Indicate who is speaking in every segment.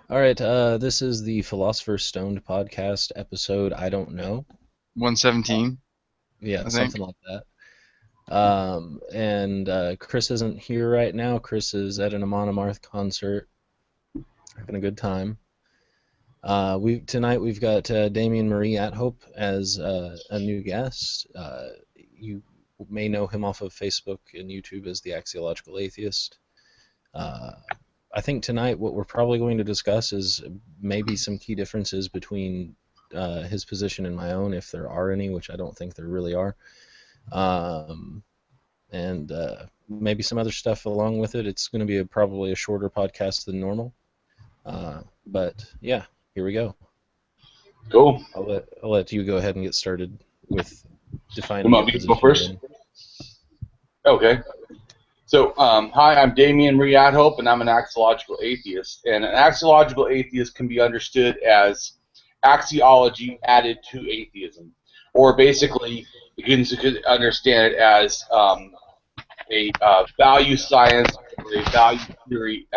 Speaker 1: All right, this is the Philosopher Stoned podcast episode. I don't know.
Speaker 2: 117,
Speaker 1: Yeah,
Speaker 2: I think.
Speaker 1: something like that. And Chris isn't here right now. Chris is at an Amon Amarth concert, having a good time. We tonight we've got Damien Marie at Hope as a new guest. You may know him off of Facebook and YouTube as the Axiological Atheist. Uh, I think tonight what we're probably going to discuss is maybe some key differences between his position and my own, if there are any, which I don't think there really are, um, and maybe some other stuff along with it. It's going to be probably a shorter podcast than normal, but yeah, here we go.
Speaker 3: Cool.
Speaker 1: I'll let you go ahead and get started with
Speaker 3: You
Speaker 1: defining your
Speaker 3: want me to go
Speaker 1: position
Speaker 3: first?
Speaker 1: again.
Speaker 3: Okay. So, hi, I'm Damien Riadhope, and I'm an axiological atheist. And an axiological atheist can be understood as axiology added to atheism. Or basically, you can understand it as a value science or a value theory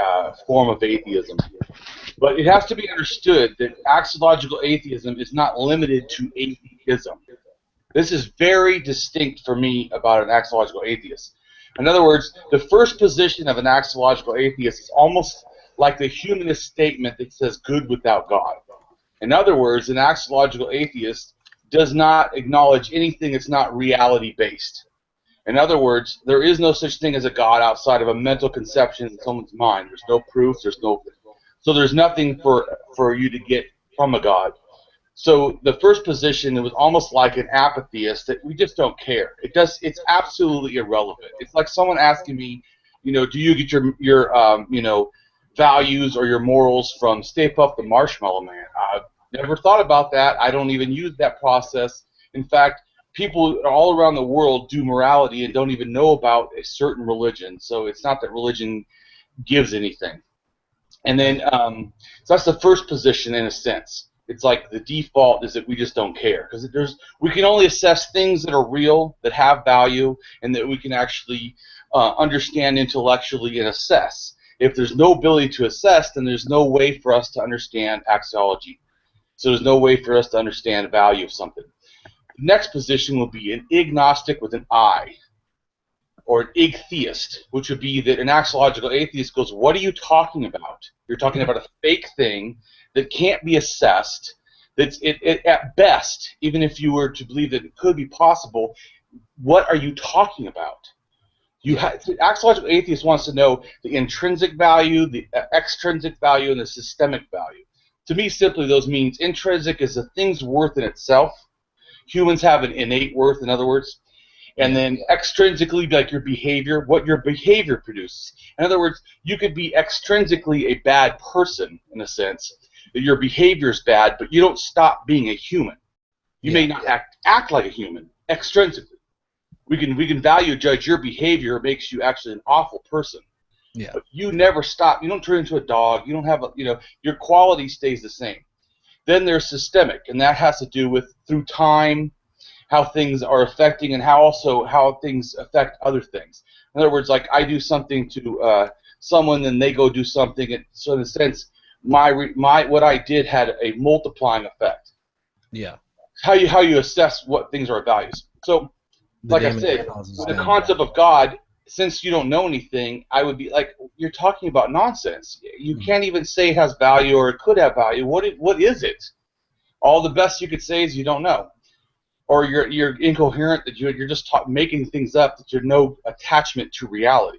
Speaker 3: form of atheism. But it has to be understood that axiological atheism is not limited to atheism. This is very distinct for me about an axiological atheist. In other words, the first position of an axiological atheist is almost like the humanist statement that says good without God. In other words, an axiological atheist does not acknowledge anything that's not reality-based. In other words, there is no such thing as a God outside of a mental conception in someone's mind. There's no proof, so there's nothing for you to get from a God. So the first position, it was almost like an apatheist that we just don't care. It's absolutely irrelevant. It's like someone asking me, do you get your values or your morals from Stay Puft the Marshmallow Man? I've never thought about that. I don't even use that process. In fact, people all around the world do morality and don't even know about a certain religion. So it's not that religion gives anything. And then, so that's the first position in a sense. It's like the default is that we just don't care because we can only assess things that are real, that have value, and that we can actually understand intellectually and assess. If there's no ability to assess, then there's no way for us to understand axiology. So there's no way for us to understand the value of something. The next position will be an agnostic with an I, or an atheist, which would be that an axiological atheist goes, what are you talking about? You're talking about a fake thing that can't be assessed, that's at best, even if you were to believe that it could be possible, what are you talking about? The axiological atheist wants to know the intrinsic value, the extrinsic value, and the systemic value. To me, simply, those means intrinsic is the thing's worth in itself. Humans have an innate worth, in other words, and
Speaker 1: Yeah,
Speaker 3: then extrinsically, like your behavior, what your behavior produces. In other words, you could be extrinsically a bad person in a sense, that your behavior is bad, but you don't stop being a human. You may
Speaker 1: yeah,
Speaker 3: not act like a human extrinsically. We can value judge your behavior makes you actually an awful person,
Speaker 1: yeah,
Speaker 3: but you never stop. You don't turn into a dog. You don't have your quality stays the same. Then there's systemic, and that has to do with through time how things are affecting and how things affect other things. In other words, like I do something to someone, then they go do something. And so in a sense, my what I did had a multiplying effect.
Speaker 1: yeah.
Speaker 3: How you assess what things are values. So,
Speaker 1: The
Speaker 3: like I
Speaker 1: damage
Speaker 3: said,
Speaker 1: causes
Speaker 3: with the
Speaker 1: damage.
Speaker 3: concept of God, since you don't know anything, I would be like, you're talking about nonsense. You
Speaker 1: Mhm.
Speaker 3: can't even say it has value or it could have value. What is it? All the best you could say is you don't know, or you're incoherent, that you're just making things up, that you're no attachment to reality.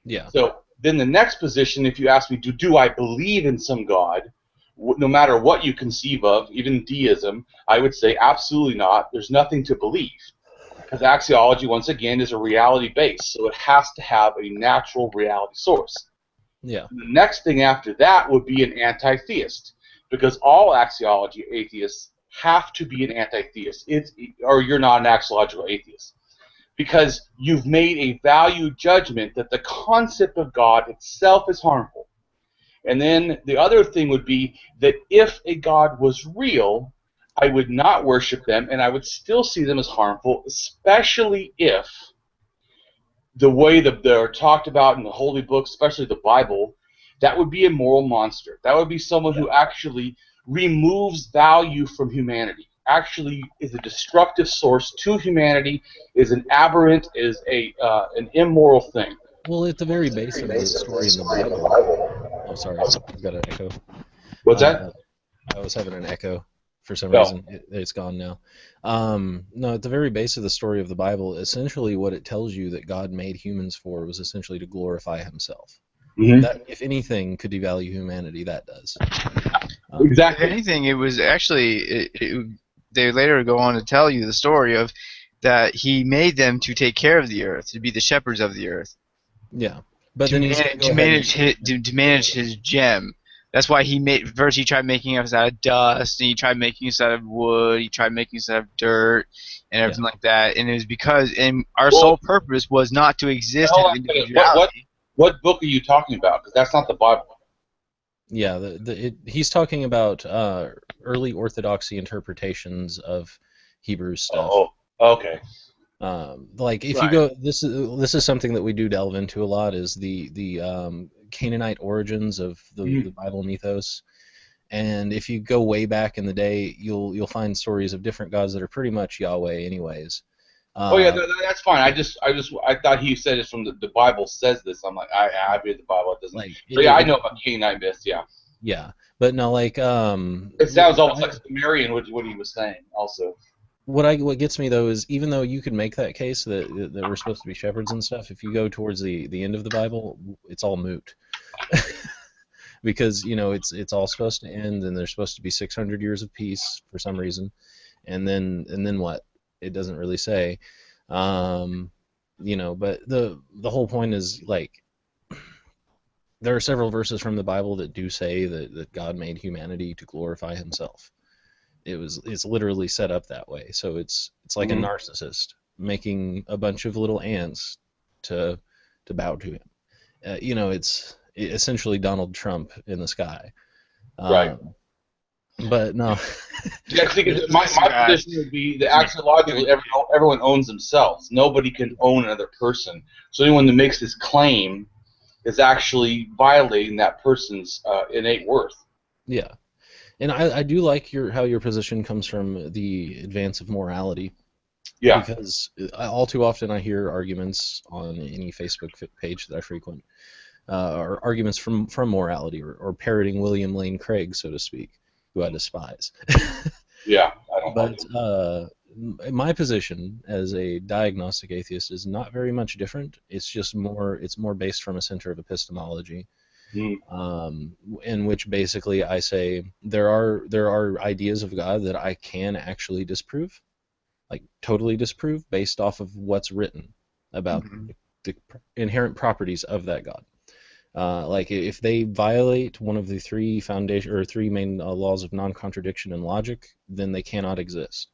Speaker 1: Yeah,
Speaker 3: So then the next position, if you ask me, do I believe in some God, no matter what you conceive of, even deism, I would say absolutely not. There's nothing to believe because axiology, once again, is a reality base, so it has to have a natural reality source.
Speaker 1: yeah,
Speaker 3: The next thing after that would be an anti-theist, because all axiology atheists have to be an anti-theist, or you're not an axiological atheist, because you've made a value judgment that the concept of God itself is harmful. And then the other thing would be that if a God was real, I would not worship them, and I would still see them as harmful, especially if the way that they're talked about in the holy books, especially the Bible, that would be a moral monster. That would be someone who actually removes value from humanity, actually is a destructive source to humanity, is an aberrant, is an immoral thing.
Speaker 1: Well, at the very base of the story in the Bible. Oh, sorry, I've got an echo.
Speaker 3: What's that?
Speaker 1: I was having an echo for some
Speaker 3: Oh.
Speaker 1: reason. It's gone now. No, at the very base of the story of the Bible, essentially what it tells you that God made humans for was essentially to glorify Himself.
Speaker 3: Mm-hmm.
Speaker 1: That, if anything, could devalue humanity. That does.
Speaker 3: Exactly.
Speaker 2: If anything, it was actually they later go on to tell you the story of that He made them to take care of the earth, to be the shepherds of the earth.
Speaker 1: Yeah, but
Speaker 2: to
Speaker 1: then
Speaker 2: manage his gem. That's why first he tried making us out of dust, and he tried making us out of wood, he tried making us out of dirt, and everything like that. And it was because our sole purpose was not to exist in individuality.
Speaker 3: What book are you talking about? Because that's not the Bible.
Speaker 1: Yeah, he's talking about early Orthodoxy interpretations of Hebrew stuff.
Speaker 3: Oh, okay.
Speaker 1: Like if you go, this is something that we do delve into a lot, is the Canaanite origins of the Bible mythos. And if you go way back in the day, you'll find stories of different gods that are pretty much Yahweh, anyways.
Speaker 3: Oh yeah, that's fine. I thought he said it from the Bible says this. I'm like, I read the Bible. It doesn't. I know about Canaanite myths. Yeah.
Speaker 1: Yeah, but no, like
Speaker 3: it sounds almost like Sumerian, what he was saying, also.
Speaker 1: What gets me though is, even though you could make that case that we're supposed to be shepherds and stuff, if you go towards the end of the Bible, it's all moot. Because it's all supposed to end, and there's supposed to be 600 years of peace for some reason, and then what? It doesn't really say. But the whole point is, like, there are several verses from the Bible that do say that God made humanity to glorify Himself. It's literally set up that way. So it's like a narcissist making a bunch of little ants to bow to him. It's essentially Donald Trump in the sky.
Speaker 3: Right.
Speaker 1: But no.
Speaker 3: Yeah, my position would be that axiologically everyone owns themselves. Nobody can own another person. So anyone that makes this claim is actually violating that person's innate worth.
Speaker 1: Yeah. And I do like how your position comes from the advance of morality.
Speaker 3: Yeah.
Speaker 1: Because all too often I hear arguments on any Facebook page that I frequent, or arguments from morality, or parroting William Lane Craig, so to speak, who I despise.
Speaker 3: Yeah, I don't.
Speaker 1: But my position as a diagnostic atheist is not very much different. It's just more based from a center of epistemology. In which basically I say there are ideas of God that I can actually disprove, like totally disprove, based off of what's written about the inherent properties of that God. Like if they violate one of the three main laws of non-contradiction and logic, then they cannot exist.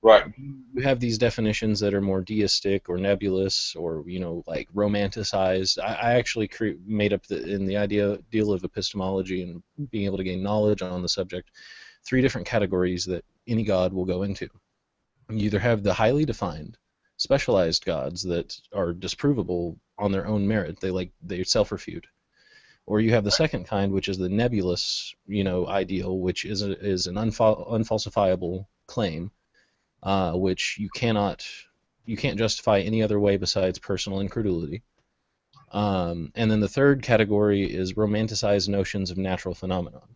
Speaker 3: Right.
Speaker 1: You have these definitions that are more deistic or nebulous, or like romanticized. I actually made up in the deal of epistemology and being able to gain knowledge on the subject, 3 different categories that any god will go into. You either have the highly defined, specialized gods that are disprovable on their own merit. They self-refute. Or you have the second kind, which is the nebulous, ideal, which is an unfalsifiable claim. Which you can't justify any other way besides personal incredulity. And then the third category is romanticized notions of natural phenomenon.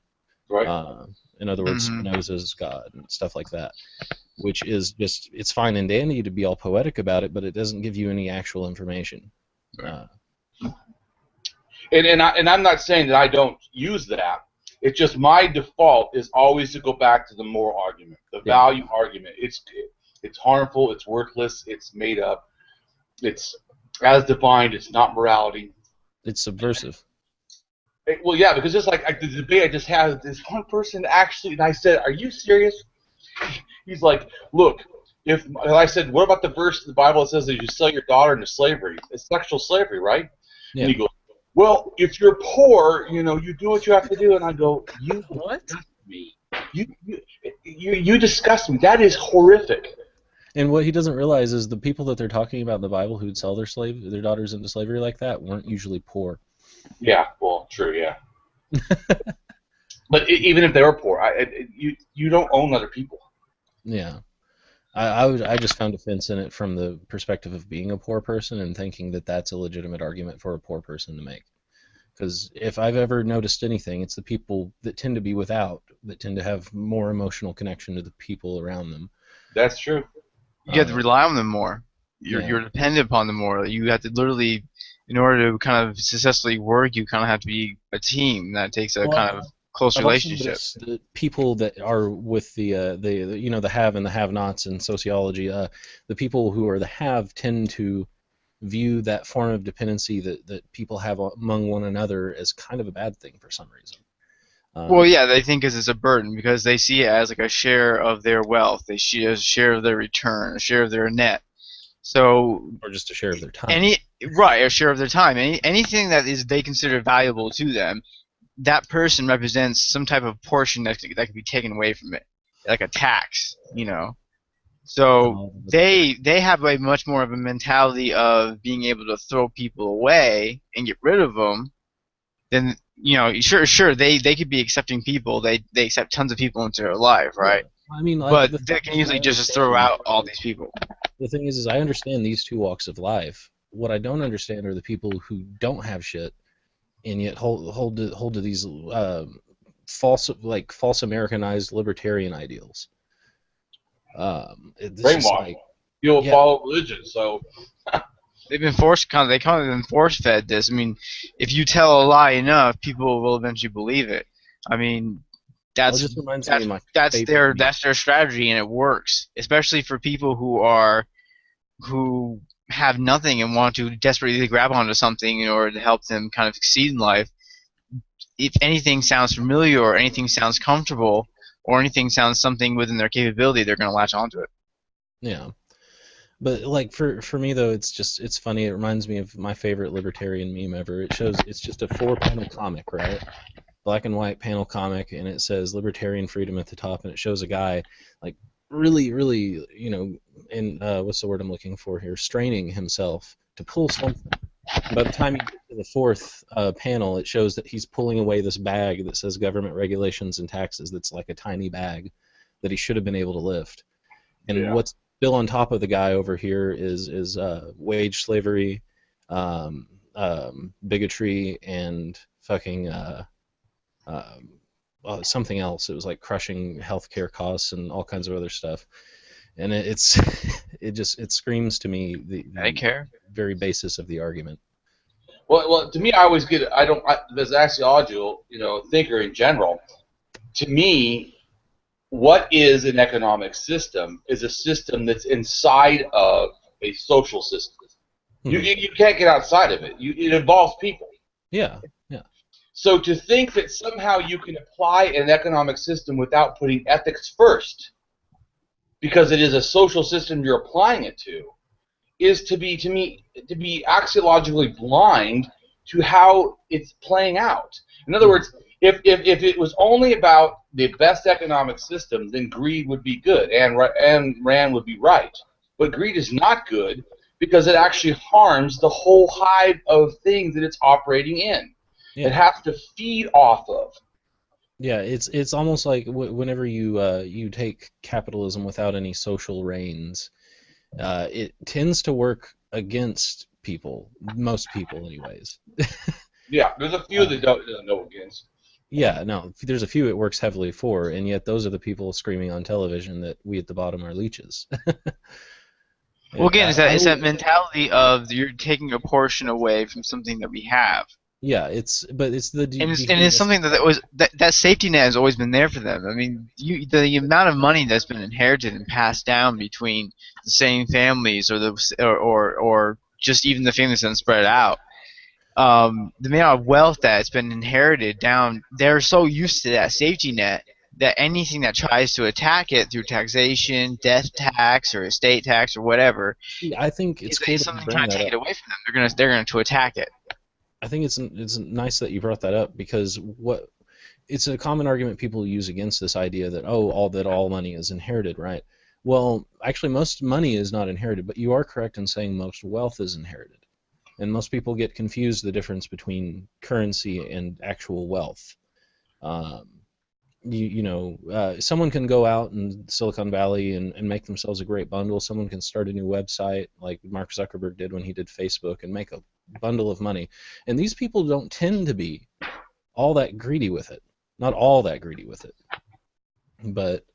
Speaker 3: Right.
Speaker 1: In other words, Spinoza's God and stuff like that, which is just, it's fine and dandy to be all poetic about it, but it doesn't give you any actual information.
Speaker 3: Right. And I'm not saying that I don't use that. It's just my default is always to go back to the moral argument, the value argument. It's harmful, it's worthless, it's made up, it's as defined, it's not morality.
Speaker 1: It's subversive.
Speaker 3: Well, yeah, because just like the debate I just had, this one person actually, and I said, "Are you serious?" He's like, "Look, and I said, what about the verse in the Bible that says that you sell your daughter into slavery? It's sexual slavery, right?"
Speaker 1: Yeah.
Speaker 3: And he goes, "Well, if you're poor, you do what you have to do." And I go, "You disgust me. You disgust me. That is horrific."
Speaker 1: And what he doesn't realize is the people that they're talking about in the Bible who'd sell their daughters into slavery like that weren't usually poor.
Speaker 3: Yeah, well, true, yeah. But even if they were poor, you don't own other people.
Speaker 1: Yeah. I just found offense in it from the perspective of being a poor person and thinking that that's a legitimate argument for a poor person to make. Because if I've ever noticed anything, it's the people that tend to be without that tend to have more emotional connection to the people around them.
Speaker 3: That's true.
Speaker 2: You have to
Speaker 1: Um,
Speaker 2: rely on them more.
Speaker 1: yeah.
Speaker 2: You're dependent upon them more. You have to literally, in order to kind of successfully work, you kind of have to be a team. That takes a kind of
Speaker 1: Well,
Speaker 2: close
Speaker 1: I've also
Speaker 2: relationship.
Speaker 1: noticed that people that are with the you know the have and the have-nots in sociology, the people who are the have tend to view that form of dependency that people have among one another as kind of a bad thing for some reason.
Speaker 2: Well,
Speaker 1: Um,
Speaker 2: yeah, they think it's a burden because they see it as like a share of their wealth. They see it as a share of their return, a share of their net. So
Speaker 1: or just a share of their time.
Speaker 2: any right, a share of their time. Anything that is they consider valuable to them, that person represents some type of portion that could be taken away from it, like a tax, you know. So
Speaker 1: Uh,
Speaker 2: they have a much more of a mentality of being able to throw people away and get rid of them. Then sure they could be accepting people. They accept tons of people into their life,
Speaker 1: yeah,
Speaker 2: right?
Speaker 1: I mean, like
Speaker 2: But
Speaker 1: the
Speaker 2: they
Speaker 1: thing
Speaker 2: can
Speaker 1: is, I
Speaker 2: usually just throw
Speaker 1: understand.
Speaker 2: out all these people.
Speaker 1: The thing is I understand these two walks of life. What I don't understand are the people who don't have shit and yet hold to these false Americanized libertarian ideals. It's just
Speaker 3: Brainwashed.
Speaker 1: like,
Speaker 3: You'll
Speaker 1: yeah,
Speaker 3: follow religion, so
Speaker 2: They've been they kind of been force fed this. I mean, if you tell a lie enough, people will eventually believe it. I mean,
Speaker 1: well, it
Speaker 2: that's
Speaker 1: just reminds me of my favorite.
Speaker 2: that's their strategy and it works, especially for people who have nothing and want to desperately grab onto something in order to help them kind of succeed in life. If anything sounds familiar or anything sounds comfortable or anything sounds something within their capability, they're going to latch onto it.
Speaker 1: Yeah, but like for me though, it's funny. It reminds me of my favorite libertarian meme ever. It's just a 4-panel comic, right? Black and white panel comic, and it says libertarian freedom at the top, and it shows a guy like really, in what's the word I'm looking for here, straining himself to pull something. And by the time you get to the fourth panel, it shows that he's pulling away this bag that says government regulations and taxes. That's like a tiny bag that he should have been able to lift. And
Speaker 3: yeah.
Speaker 1: what's still on top of the guy over here is wage slavery, bigotry, and fucking something else. It was like crushing healthcare costs and all kinds of other stuff. And it's it screams to me
Speaker 2: I
Speaker 1: the
Speaker 2: care.
Speaker 1: very basis of the argument.
Speaker 3: Well, to me, I always get. As an axiological, thinker in general. To me, what is an economic system is a system that's inside of a social system. You can't get outside of it. It involves people.
Speaker 1: Yeah, yeah.
Speaker 3: So to think that somehow you can apply an economic system without putting ethics first, because it is a social system you're applying it to, is to be axiologically blind to how it's playing out. In other words, if it was only about the best economic system, then greed would be good and Rand would be right. But greed is not good because it actually harms the whole hive of things that it's operating in.
Speaker 1: Yeah.
Speaker 3: It has to feed off of.
Speaker 1: Yeah, it's almost like whenever you take capitalism without any social reins, it tends to work against people, most people, anyways.
Speaker 3: Yeah, there's a few that doesn't know against.
Speaker 1: Yeah, no, there's a few it works heavily for, and yet those are the people screaming on television that we at the bottom are leeches.
Speaker 2: Well, again,
Speaker 1: I
Speaker 2: it's that
Speaker 1: will,
Speaker 2: mentality of you're taking a portion away from something that we have.
Speaker 1: yeah, but it's the
Speaker 2: And it's something that safety net has always been there for them. I mean, the amount of money that's been inherited and passed down between the same families or just even the families that spread out. The amount of wealth that's been inherited down, they're so used to that safety net that anything that tries to attack it through taxation, death tax, or estate tax, or whatever,
Speaker 1: See, I think it's cool
Speaker 2: is
Speaker 1: that you
Speaker 2: something
Speaker 1: bring
Speaker 2: trying to
Speaker 1: that
Speaker 2: take
Speaker 1: up.
Speaker 2: it away from them. They're going to attack it.
Speaker 1: I think it's nice that you brought that up because it's a common argument people use against this idea that all money is inherited, right? Well, actually, most money is not inherited, but you are correct in saying most wealth is inherited. And most people get confused the difference between currency and actual wealth. Um, someone can go out in Silicon Valley and make themselves a great bundle. Someone can start a new website like Mark Zuckerberg did when he did Facebook and make a bundle of money. And these people don't tend to be all that greedy with it. Not all that greedy with it. But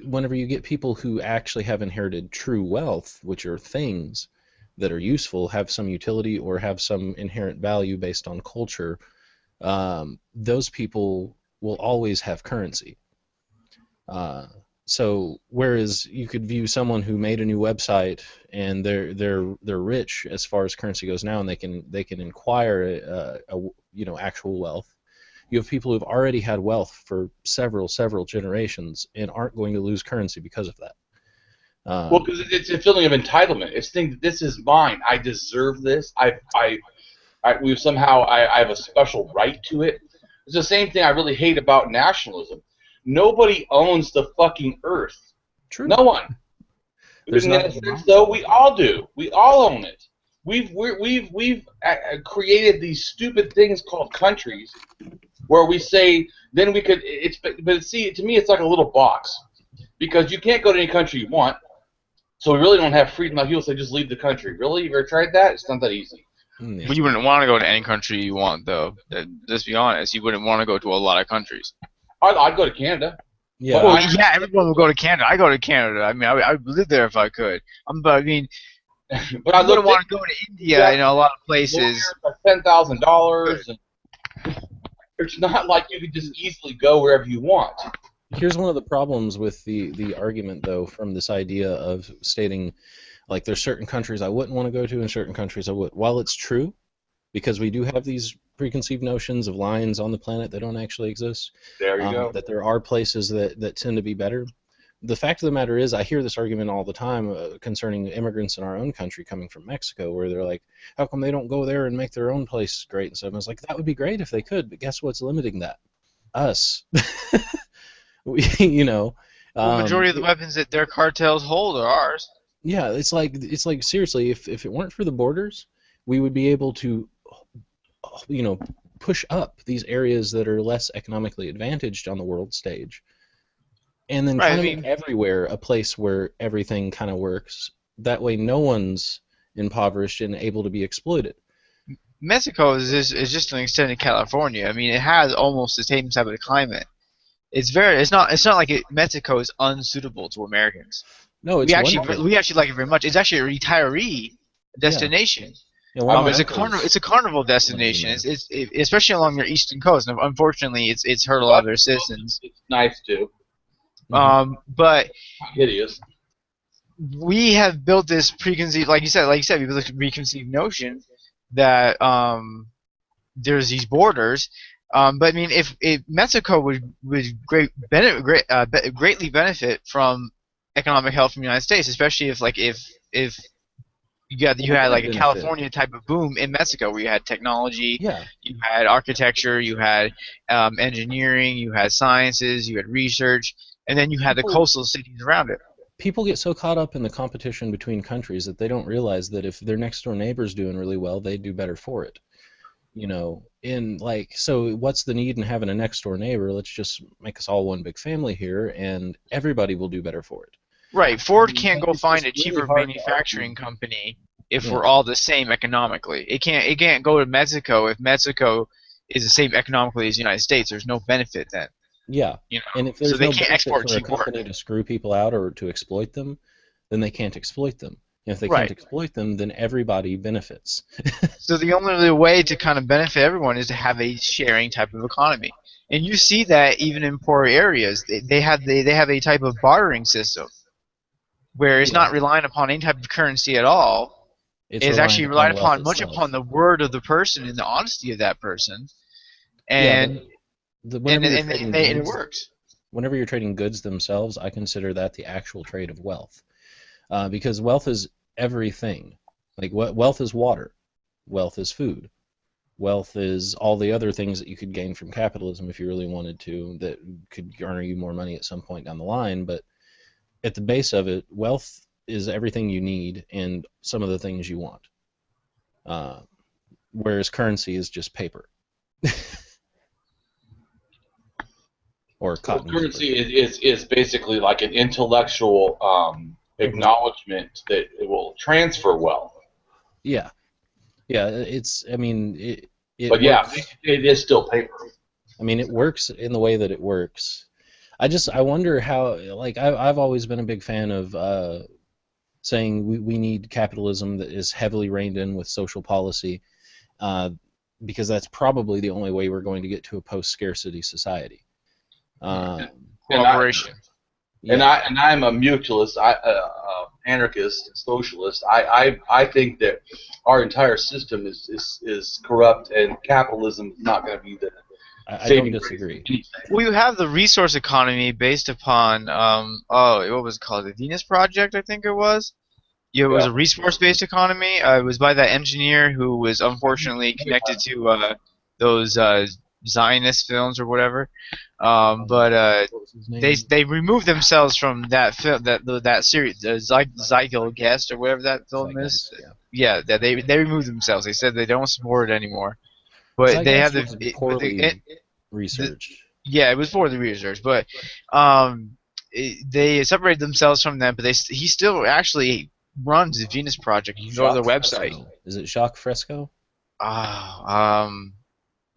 Speaker 1: whenever you get people who actually have inherited true wealth, which are things that are useful, have some utility, or have some inherent value based on culture, those people will always have currency. So whereas you could view someone who made a new website and they're rich as far as currency goes now, and they can acquire actual wealth. You have people who've already had wealth for several generations and aren't going to lose currency because of that.
Speaker 3: Well, because it's a feeling of entitlement. It's thinking that this is mine. I deserve this. I have a special right to it. It's the same thing I really hate about nationalism. Nobody owns the fucking earth.
Speaker 1: True.
Speaker 3: No one.
Speaker 1: There's not.
Speaker 3: Though we all do. We all own it. We've created these stupid things called countries, where we say then we could. But see, to me, it's like a little box, because you can't go to any country you want. So we really don't have freedom. Like people say, just leave the country. Really, you ever tried that? It's not that easy.
Speaker 1: Yeah.
Speaker 2: But you wouldn't want to go to any country you want, though. Let's be honest. You wouldn't want to go to a lot of countries.
Speaker 3: I'd go to Canada.
Speaker 1: Yeah.
Speaker 2: Well, yeah, everyone will go to Canada. I go to Canada. I mean, I would live there if I could. But I mean,
Speaker 3: but I
Speaker 2: wouldn't want to go to India. A lot of places.
Speaker 3: $10,000. It's not like you could just easily go wherever you want.
Speaker 1: Here's one of the problems with the argument, though, from this idea of stating, like, there's certain countries I wouldn't want to go to and certain countries I would. While it's true, because we do have these preconceived notions of lines on the planet that don't actually exist,
Speaker 3: there you go.
Speaker 1: that there are places that tend to be better. The fact of the matter is, I hear this argument all the time concerning immigrants in our own country coming from Mexico, where they're like, how come they don't go there and make their own place great and stuff? And I was like, that would be great if they could, but guess what's limiting that? Us.
Speaker 2: The majority of the weapons that their cartels hold are ours.
Speaker 1: Yeah, it's like seriously, if it weren't for the borders, we would be able to, push up these areas that are less economically advantaged on the world stage, and then make everywhere a place where everything kind of works. That way, no one's impoverished and able to be exploited.
Speaker 2: Mexico is just an extended California. I mean, it has almost the same type of climate. It's not like Mexico is unsuitable to Americans.
Speaker 1: No,
Speaker 2: we actually like it very much. It's actually a retiree destination.
Speaker 1: Yeah,
Speaker 2: it's a carnival destination. It's especially along your eastern coast. And unfortunately, it's hurt a lot of their citizens.
Speaker 3: It's nice too.
Speaker 2: But
Speaker 3: hideous.
Speaker 2: We have built this preconceived, like you said, we built a preconceived notion that there's these borders. But I mean, if Mexico would greatly benefit from economic help from the United States, especially if you had like a California type of boom in Mexico, where you had technology, you had architecture, you had engineering, you had sciences, you had research, and then you had the coastal cities around it.
Speaker 1: People get so caught up in the competition between countries that they don't realize that if their next door neighbor's doing really well, they do better for it. So what's the need in having a next door neighbor? Let's just make us all one big family here, and everybody will do better for it.
Speaker 2: Right. Ford can't go find a cheaper manufacturing company if we're all the same economically. It can't go to Mexico if Mexico is the same economically as the United States. There's no benefit then.
Speaker 1: Yeah. And if there's
Speaker 2: they can't export
Speaker 1: for a
Speaker 2: cheap work
Speaker 1: company to screw people out or to exploit them, then they can't exploit them. And if they can't exploit them, then everybody benefits.
Speaker 2: So the only way to kind of benefit everyone is to have a sharing type of economy. And you see that even in poor areas, they have a type of bartering system where it's not relying upon any type of currency at all. It's actually relied upon upon the word of the person and the honesty of that person. And it works.
Speaker 1: Whenever you're trading goods themselves, I consider that the actual trade of wealth. Because wealth is everything. Like, wealth is water. Wealth is food. Wealth is all the other things that you could gain from capitalism if you really wanted to, that could garner you more money at some point down the line. But at the base of it, wealth is everything you need and some of the things you want. whereas currency is just paper. Or cotton.
Speaker 3: Currency is basically like an intellectual acknowledgement that it will transfer well.
Speaker 1: Yeah. Yeah, it's, I mean, it
Speaker 3: But yeah,
Speaker 1: works.
Speaker 3: it is still paper.
Speaker 1: I mean, it works in the way that it works. I wonder how, like, I've always been a big fan of saying we need capitalism that is heavily reined in with social policy, because that's probably the only way we're going to get to a post-scarcity society.
Speaker 2: Cooperation.
Speaker 3: And I'm a mutualist, anarchist, socialist. I think that our entire system is corrupt, and capitalism is not going to be the
Speaker 1: I don't disagree.
Speaker 2: Well, you have the resource economy based upon what was it called? The Venus Project, I think it was. Yeah, it was a resource-based economy. It was by that engineer who was unfortunately connected to those Zionist films or whatever. But they removed themselves from that film, that series, the Zeitgeist or whatever that film is. Yeah, that they removed themselves. They said they don't support it anymore. But they have
Speaker 1: poorly researched.
Speaker 2: Yeah, it was poorly researched, but they separated themselves from them. But he still actually runs the Venus Project. You go to their website.
Speaker 1: Is it Jacques Fresco?
Speaker 2: I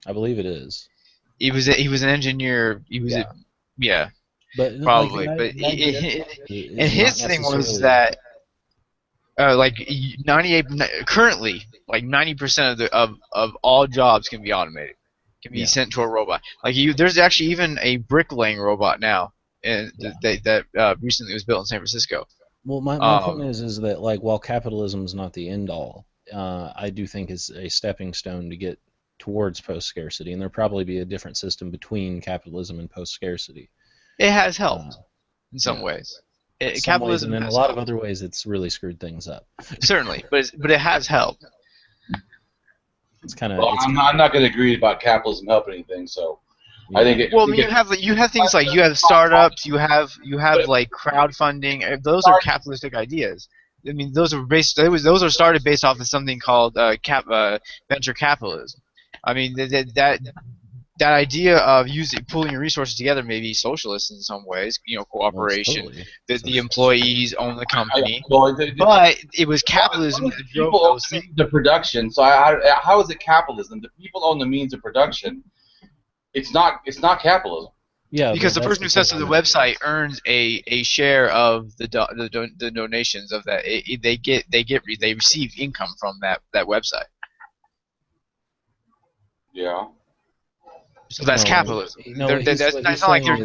Speaker 1: believe it is.
Speaker 2: He was an engineer. He was
Speaker 1: but
Speaker 2: probably.
Speaker 1: Like,
Speaker 2: but and his thing was that like 98 currently like 90% of all jobs can be automated, can be sent to a robot. Like there's actually even a bricklaying robot now, and that recently was built in San Francisco.
Speaker 1: Well, my point is that, like, while capitalism is not the end all, I do think it's a stepping stone to get towards post-scarcity, and there'll probably be a different system between capitalism and post-scarcity.
Speaker 2: It has helped in some ways. Capitalism,
Speaker 1: and in a lot of other ways, it's really screwed things up.
Speaker 2: Certainly, but it has helped.
Speaker 1: It's kind of.
Speaker 3: Well, I'm not going to agree about capitalism helping anything. So, I think.
Speaker 2: You have things like you have startups, you have like crowdfunding. Those are capitalistic ideas. I mean, those are started based off of something called venture capitalism. I mean, that idea of pooling your resources together may be socialist in some ways, cooperation, that the employees own the company, but it was capitalism that drove
Speaker 3: people
Speaker 2: those things.
Speaker 3: The production. So how is it capitalism? The people own the means of production. It's not capitalism.
Speaker 1: Yeah,
Speaker 2: because the person who sets up the website earns a share of the donations of that. They receive income from that website.
Speaker 3: Yeah.
Speaker 2: So that's capitalism. It's not like they're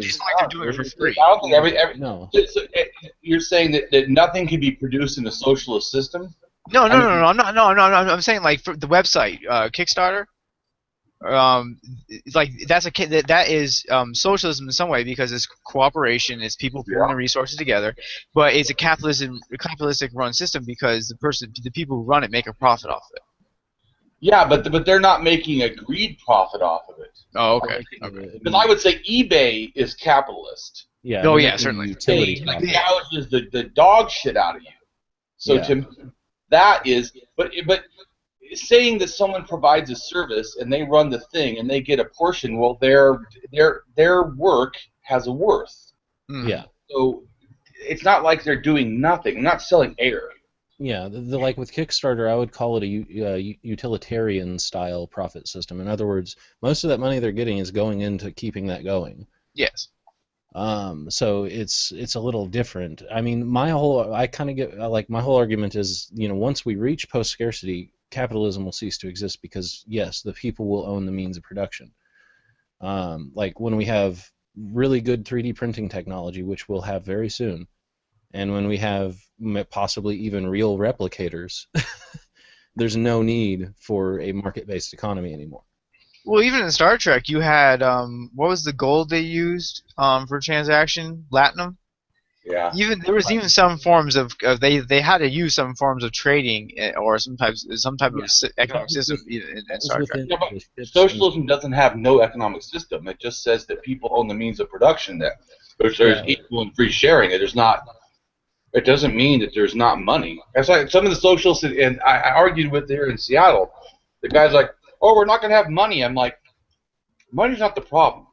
Speaker 2: doing it for free.
Speaker 3: I don't think
Speaker 1: no.
Speaker 3: So you're saying that nothing can be produced in a socialist system?
Speaker 2: No. I'm saying, like, for the website, Kickstarter. It's like that is socialism in some way, because it's cooperation, it's people pooling their resources together, but it's a capitalistic run system because the people who run it make a profit off of it.
Speaker 3: Yeah, but they're not making a greed profit off of it.
Speaker 2: Oh, okay.
Speaker 3: Because I would say eBay is capitalist.
Speaker 1: Yeah.
Speaker 2: Oh, yeah, certainly.
Speaker 3: It gouges the dog shit out of you. So that is, but saying that someone provides a service and they run the thing and they get a portion, well, their work has a worth.
Speaker 1: Yeah.
Speaker 3: So it's not like they're doing nothing. They're not selling air.
Speaker 1: Yeah, like with Kickstarter, I would call it a utilitarian style profit system. In other words, most of that money they're getting is going into keeping that going.
Speaker 2: Yes.
Speaker 1: So it's a little different. I mean, my whole argument is, once we reach post-scarcity, capitalism will cease to exist because, yes, the people will own the means of production. Like when we have really good 3D printing technology, which we'll have very soon, and when we have possibly even real replicators, there's no need for a market-based economy anymore.
Speaker 2: Well, even in Star Trek, you had what was the gold they used for transaction? Latinum.
Speaker 3: Yeah.
Speaker 2: There was even some forms of they had to use some forms of trading or some type of economic system in Star Trek.
Speaker 3: Yeah, but socialism doesn't have no economic system. It just says that people own the means of production. That there's equal and free sharing. It doesn't mean that there's not money. That's like some of the socialists, and I argued with there in Seattle. The guy's like, "Oh, we're not going to have money." I'm like, money's not the problem.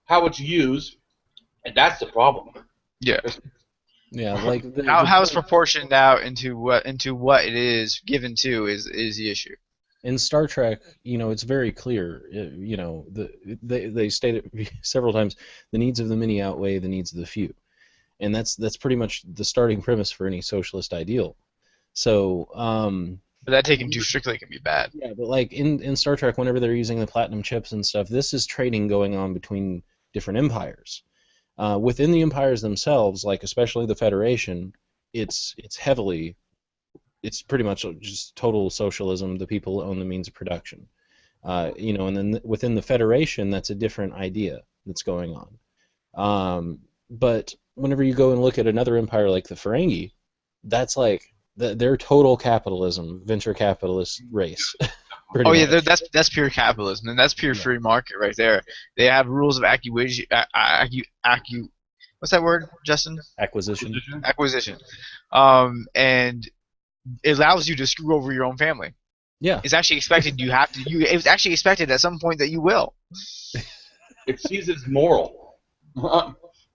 Speaker 3: How it's used, and that's the problem.
Speaker 2: Yeah.
Speaker 1: Yeah, like
Speaker 2: How it's proportioned out into what it is given to is the issue.
Speaker 1: in Star Trek, it's very clear. They state it several times. The needs of the many outweigh the needs of the few, and that's pretty much the starting premise for any socialist ideal. So,
Speaker 2: but that taken too strictly can be bad.
Speaker 1: Yeah, but like in Star Trek, whenever they're using the platinum chips and stuff, this is trading going on between different empires. Within the empires themselves, like especially the Federation, it's pretty much just total socialism. The people own the means of production. And then within the Federation, that's a different idea that's going on. But whenever you go and look at another empire like the Ferengi, that's like they're total capitalism, venture capitalist race.
Speaker 2: Oh yeah, that's pure capitalism, and that's pure free market right there. They have rules of what's that word, Justin?
Speaker 1: Acquisition.
Speaker 2: Acquisition. And it allows you to screw over your own family.
Speaker 1: Yeah.
Speaker 2: It's actually expected it's actually expected at some point that you will.
Speaker 3: It sees it's moral.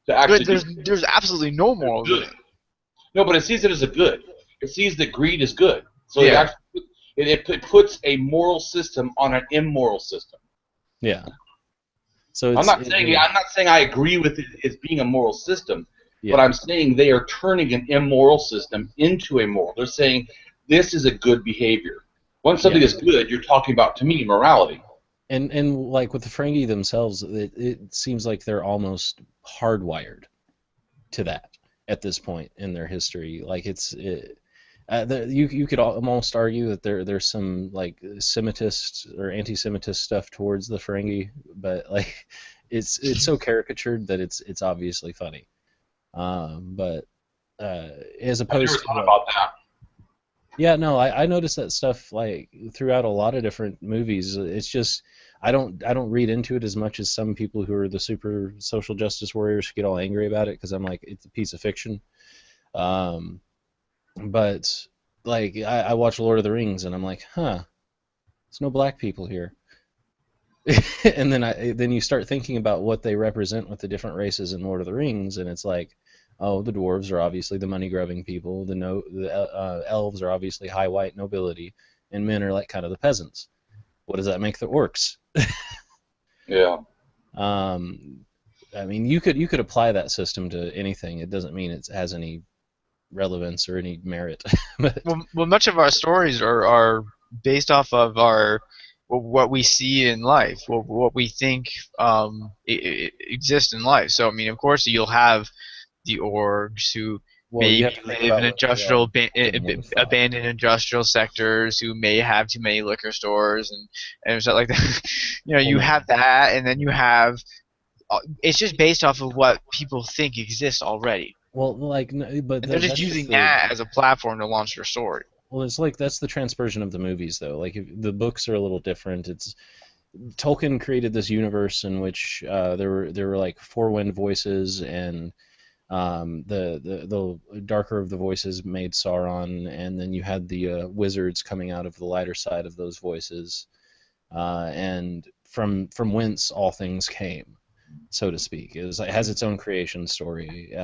Speaker 2: There's absolutely no morals in it.
Speaker 3: No, but it sees it as a good. It sees that greed is good. So
Speaker 2: yeah.
Speaker 3: it puts a moral system on an immoral system.
Speaker 1: Yeah. So
Speaker 3: I'm not saying I agree with it as being a moral system, but I'm saying they are turning an immoral system into a moral. They're saying this is a good behavior. Once something is good, you're talking about, to me, morality.
Speaker 1: And like with the Ferengi themselves, it seems like they're almost hardwired to that at this point in their history. Like you could almost argue that there's some like Semitist or anti-Semitist stuff towards the Ferengi, but like it's so caricatured that it's obviously funny. But as opposed
Speaker 3: I never thought about that.
Speaker 1: Yeah, no, I noticed that stuff like throughout a lot of different movies. It's just I don't read into it as much as some people who are the super social justice warriors get all angry about it because I'm like it's a piece of fiction. But like I watch Lord of the Rings and I'm like, there's no black people here. And then you start thinking about what they represent with the different races in Lord of the Rings, and it's like, oh, the dwarves are obviously the money-grubbing people. The elves are obviously high white nobility, and men are like kind of the peasants. What does that make the orcs?
Speaker 3: Yeah.
Speaker 1: I mean, you could apply that system to anything. It doesn't mean it has any relevance or any merit.
Speaker 2: Well, much of our stories are based off of what we see in life, what we think exists in life. So I mean, of course, you'll have the orgs who maybe live in industrial abandoned industrial sectors, who may have too many liquor stores and stuff like that. You have that, and then you have. It's just based off of what people think exists already.
Speaker 1: Well, like, but
Speaker 2: they're just using that as a platform to launch their story.
Speaker 1: Well, it's like that's the transversion of the movies, though. Like the books are a little different. Tolkien created this universe in which there were like four wind voices, and the darker of the voices made Sauron, and then you had the wizards coming out of the lighter side of those voices, and from whence all things came, so to speak. It has its own creation story,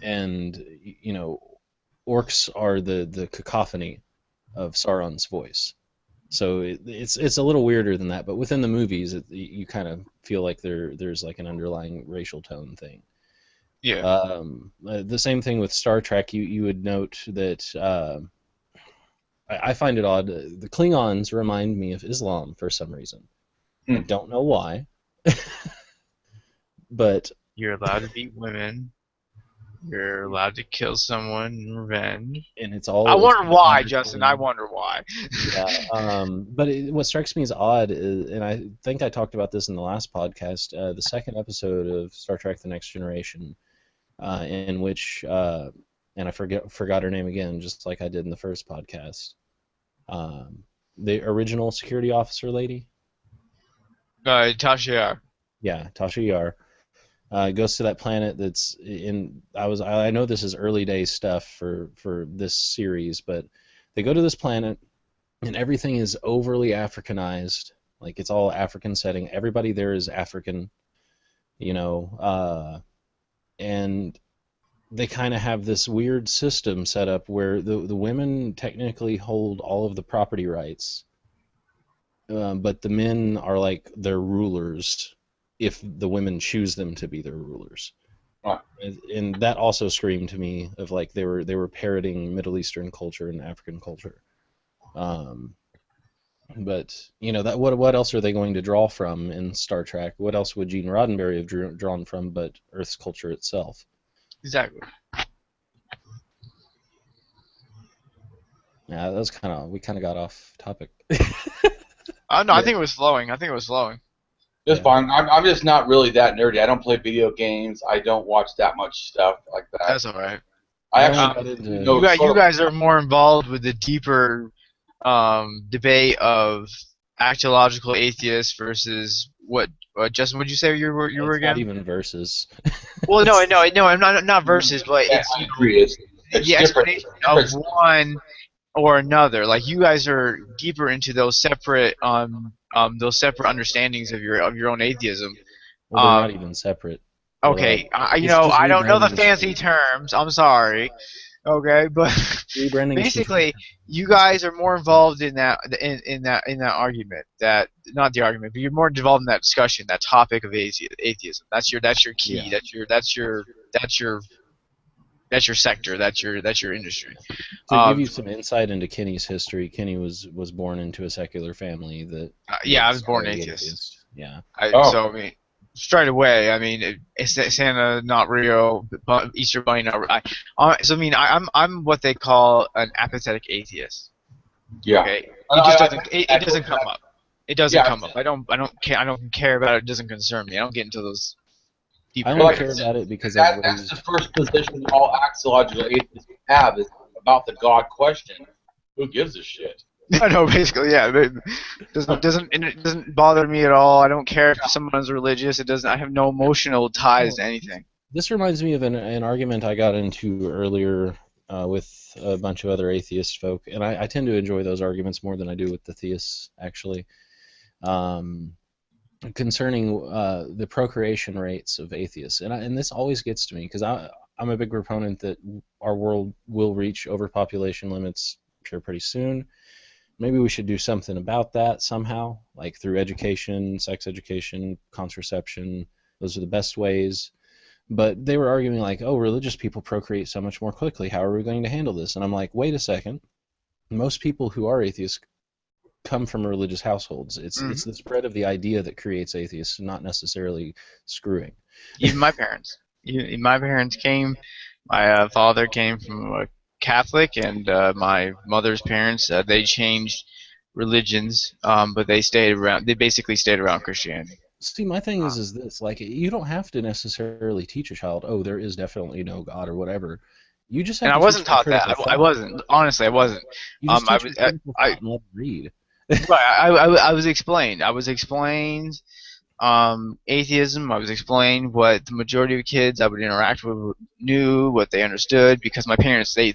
Speaker 1: and orcs are the cacophony of Sauron's voice. So it's a little weirder than that, but within the movies, you kind of feel like there's like an underlying racial tone thing.
Speaker 2: Yeah.
Speaker 1: The same thing with Star Trek. You would note that I find it odd. The Klingons remind me of Islam for some reason. I don't know why, but
Speaker 2: you're allowed to beat women. You're allowed to kill someone in revenge.
Speaker 1: And it's all.
Speaker 2: I wonder why, Justin. I wonder why.
Speaker 1: Yeah. But what strikes me as odd is, and I think I talked about this in the last podcast, the second episode of Star Trek: The Next Generation, in which, and I forgot her name again, just like I did in the first podcast. The original security officer lady.
Speaker 2: Tasha Yar.
Speaker 1: Yeah, Tasha Yar. Goes to that planet that's in. I know this is early days stuff for this series, but they go to this planet and everything is overly Africanized. Like it's all African setting. Everybody there is African, and they kind of have this weird system set up where the women technically hold all of the property rights, but the men are like their rulers if the women choose them to be their rulers.
Speaker 3: Right.
Speaker 1: And that also screamed to me of like they were parroting Middle Eastern culture and African culture. But that what else are they going to draw from in Star Trek? What else would Gene Roddenberry have drawn from but Earth's culture itself?
Speaker 2: Exactly.
Speaker 1: Yeah, that was we kind of got off topic.
Speaker 2: No, I think it was flowing.
Speaker 3: Just fine. I'm just not really that nerdy. I don't play video games. I don't watch that much stuff like that.
Speaker 2: That's all right.
Speaker 3: I actually
Speaker 2: you guys are more involved with the deeper debate of axiological atheists versus what Justin, would you say you were again?
Speaker 1: Not even verses.
Speaker 2: Well, no, I'm not verses, but it's the explanation of one or another. Like you guys are deeper into those separate understandings of your own atheism.
Speaker 1: Well, they're not even separate.
Speaker 2: Okay, I don't know the fancy terms. I'm sorry. Okay, but basically, you guys are more involved in that argument. That not the argument, but you're more involved in that discussion, that topic of atheism. That's your key. Yeah. That's your sector. That's your industry.
Speaker 1: To give you some insight into Kenny's history, Kenny was born into a secular family that.
Speaker 2: I was born atheist.
Speaker 1: Yeah.
Speaker 2: So I mean, straight away, I mean, Santa not real, Easter Bunny not real. So I mean, I'm what they call an apathetic atheist.
Speaker 3: Yeah.
Speaker 2: Okay. It doesn't come up. It doesn't come up. I don't care about it. It doesn't concern me. I don't get into those.
Speaker 1: I don't care about it because
Speaker 3: that's the first position all axiological atheists have is about the God question. Who gives a shit?
Speaker 2: I know, basically, yeah. It doesn't bother me at all. I don't care if someone's religious. It doesn't. I have no emotional ties to anything.
Speaker 1: This reminds me of an argument I got into earlier with a bunch of other atheist folk, and I tend to enjoy those arguments more than I do with the theists, actually. Concerning the procreation rates of atheists, and this always gets to me because I'm a big proponent that our world will reach overpopulation limits here pretty soon. Maybe we should do something about that somehow, like through education, sex education, contraception. Those are the best ways. But they were arguing like, oh, religious people procreate so much more quickly. How are we going to handle this? And I'm like, wait a second. Most people who are atheists come from religious households. It's the spread of the idea that creates atheists, not necessarily screwing.
Speaker 2: Even my parents. My parents came. My father came from a Catholic, and my mother's parents they changed religions, but they stayed around. They basically stayed around Christianity.
Speaker 1: See, my thing is this: like, you don't have to necessarily teach a child, oh, there is definitely no God or whatever. You just have.
Speaker 2: And I wasn't taught that. I wasn't. Honestly, I wasn't.
Speaker 1: You just teach and let them read.
Speaker 2: Right. I was explained. Atheism. I was explained what the majority of kids I would interact with knew, what they understood, because my parents they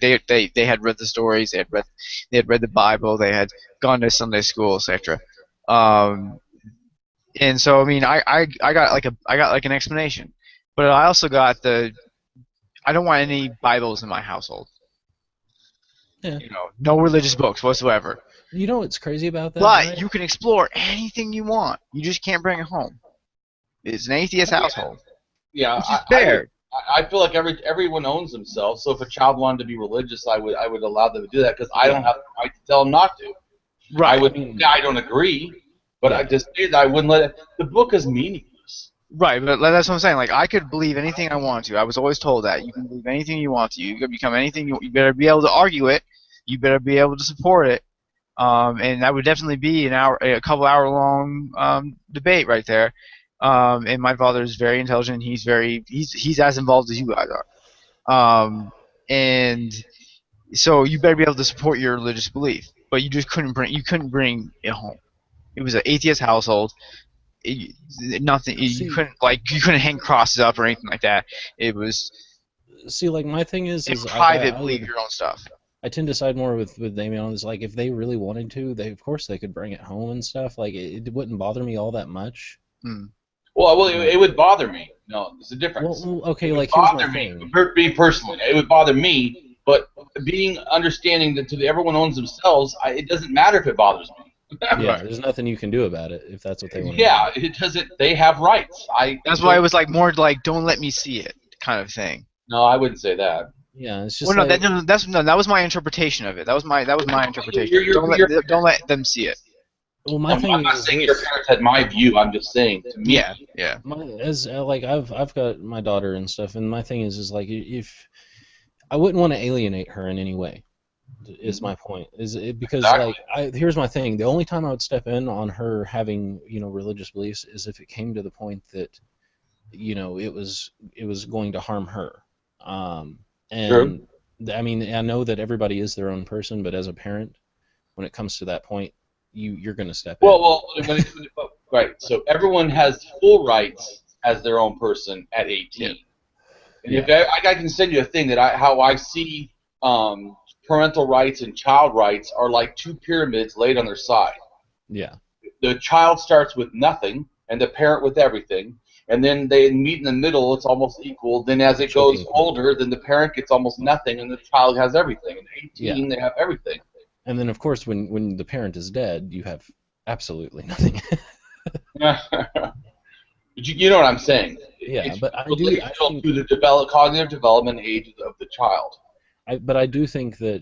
Speaker 2: had read the stories, they had read the Bible, they had gone to Sunday school, etc. And so I mean I got like an explanation, but I also got I don't want any Bibles in my household.
Speaker 1: Yeah.
Speaker 2: No religious books whatsoever.
Speaker 1: You know what's crazy about that?
Speaker 2: But
Speaker 1: right?
Speaker 2: you can explore anything you want. You just can't bring it home. It's an atheist household.
Speaker 3: Yeah,
Speaker 2: which is fair.
Speaker 3: I feel like everyone owns themselves. So if a child wanted to be religious, I would allow them to do that because I don't have the right to tell them not to.
Speaker 2: Right.
Speaker 3: I don't agree, but I just say that I wouldn't let it. The book is meaningless.
Speaker 2: Right, but that's what I'm saying. Like I could believe anything I want to. I was always told that you can believe anything you want to. You can become anything. You better be able to argue it. You better be able to support it. And that would definitely be a couple hour long debate right there. And my father is very intelligent. He's as involved as you guys are. And so you better be able to support your religious belief. But you just couldn't bring it home. It was an atheist household. Nothing. You couldn't hang crosses up or anything like that. It was.
Speaker 1: See, like my thing is
Speaker 2: private believe your own stuff.
Speaker 1: I tend to side more with Damien on this. Like, if they really wanted to, they of course they could bring it home and stuff. Like, it wouldn't bother me all that much.
Speaker 2: Hmm.
Speaker 3: Well,
Speaker 1: Uh,
Speaker 3: it would bother me. No, there's a difference.
Speaker 1: okay,
Speaker 3: It would
Speaker 1: like here's my
Speaker 3: bother me,
Speaker 1: thing.
Speaker 3: me personally. It would bother me, but being understanding that everyone owns themselves, it doesn't matter if it bothers me.
Speaker 1: Yeah,
Speaker 2: Right.
Speaker 1: there's nothing you can do about it if that's what they want to do.
Speaker 3: Yeah, it doesn't. They have rights. I
Speaker 2: That's why it
Speaker 3: don't.
Speaker 2: was like more like don't let me see it kind of thing.
Speaker 3: No, I wouldn't say that.
Speaker 1: Yeah, it's
Speaker 2: Well,
Speaker 1: just
Speaker 2: no,
Speaker 1: like,
Speaker 2: that was my interpretation of it. That was my interpretation.
Speaker 3: You're
Speaker 2: Don't let them see it.
Speaker 1: well, my
Speaker 3: I'm
Speaker 1: thing
Speaker 3: not
Speaker 1: is
Speaker 3: saying your
Speaker 1: this.
Speaker 3: parents had my view. I'm just saying to me.
Speaker 2: Yeah, yeah.
Speaker 1: As like I've got my daughter and stuff, and my thing is like, if I wouldn't want to alienate her in any way, is my point. Is it because
Speaker 3: Exactly.
Speaker 1: like here's my thing. The only time I would step in on her having religious beliefs is if it came to the point that it was going to harm her. Um,
Speaker 3: True.
Speaker 1: and I mean, I know that everybody is their own person, but as a parent, when it comes to that point, you're going to step in.
Speaker 3: Right. So everyone has full rights as their own person at 18.
Speaker 2: Yeah.
Speaker 3: And
Speaker 1: Yeah.
Speaker 3: if I can send you a thing that how I see parental rights and child rights are like two pyramids laid on their side.
Speaker 1: Yeah.
Speaker 3: The child starts with nothing, and the parent with everything, and then they meet in the middle. It's almost equal. Then as it goes
Speaker 1: Choking point.
Speaker 3: older, then the parent gets almost nothing, and the child has everything. And 18,
Speaker 1: Yeah.
Speaker 3: they have everything.
Speaker 1: And then of course when the parent is dead, you have absolutely nothing.
Speaker 3: But you know what I'm saying?
Speaker 1: Yeah,
Speaker 3: It's
Speaker 1: but I
Speaker 3: relational
Speaker 1: think
Speaker 3: to the cognitive development age of the child.
Speaker 1: I do think that,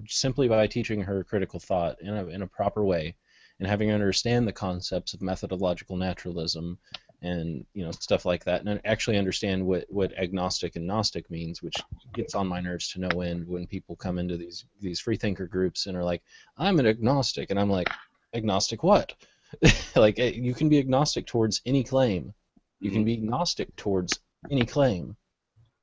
Speaker 1: simply by teaching her critical thought in a proper way and having her understand the concepts of methodological naturalism and, stuff like that, and actually understand what agnostic and gnostic means, which gets on my nerves to no end when people come into these free thinker groups and are like, I'm an agnostic, and I'm like, agnostic what? Like, you can be agnostic towards any claim. You can be agnostic towards any claim.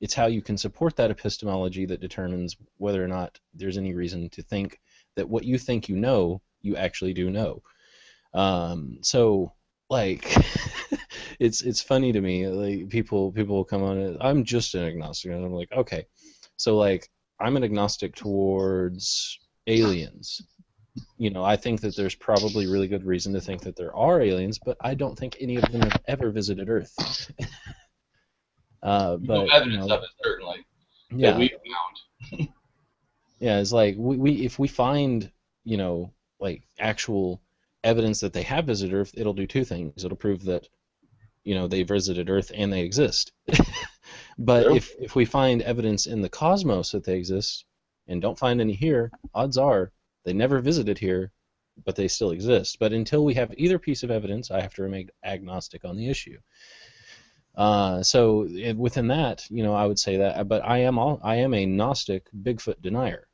Speaker 1: It's how you can support that epistemology that determines whether or not there's any reason to think that what you think you actually do know. So like, it's funny to me. Like people will come on and I'm just an agnostic, and I'm like, okay, so like I'm an agnostic towards aliens. I think that there's probably really good reason to think that there are aliens, but I don't think any of them have ever visited Earth.
Speaker 3: No
Speaker 1: But
Speaker 3: evidence of it, certainly, that
Speaker 1: yeah,
Speaker 3: we found.
Speaker 1: yeah, it's like we if we find like actual evidence that they have visited Earth, it'll do two things. It'll prove that they visited Earth and they exist. But
Speaker 3: True.
Speaker 1: if we find evidence in the cosmos that they exist and don't find any here, odds are they never visited here, but they still exist. But until we have either piece of evidence, I have to remain agnostic on the issue. So within that, I would say that, but I am a Gnostic Bigfoot denier.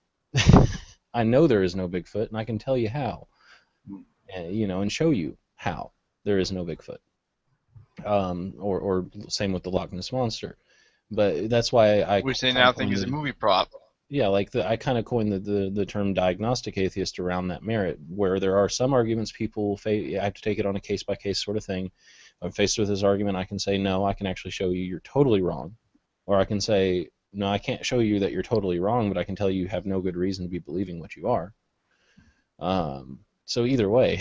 Speaker 1: I know there is no Bigfoot, and I can tell you how, and show you how there is no Bigfoot. Or same with the Loch Ness monster. But that's why I
Speaker 2: Which they
Speaker 1: kind
Speaker 2: now
Speaker 1: of
Speaker 2: think
Speaker 1: coined
Speaker 2: is a movie prop.
Speaker 1: I kind of coined the term diagnostic atheist around that merit, where there are some arguments people I have to take it on a case by case sort of thing. If I'm faced with this argument, I can say no, I can actually show you you're totally wrong, or I can say no, I can't show you that you're totally wrong, but I can tell you have no good reason to be believing what you are. So either way.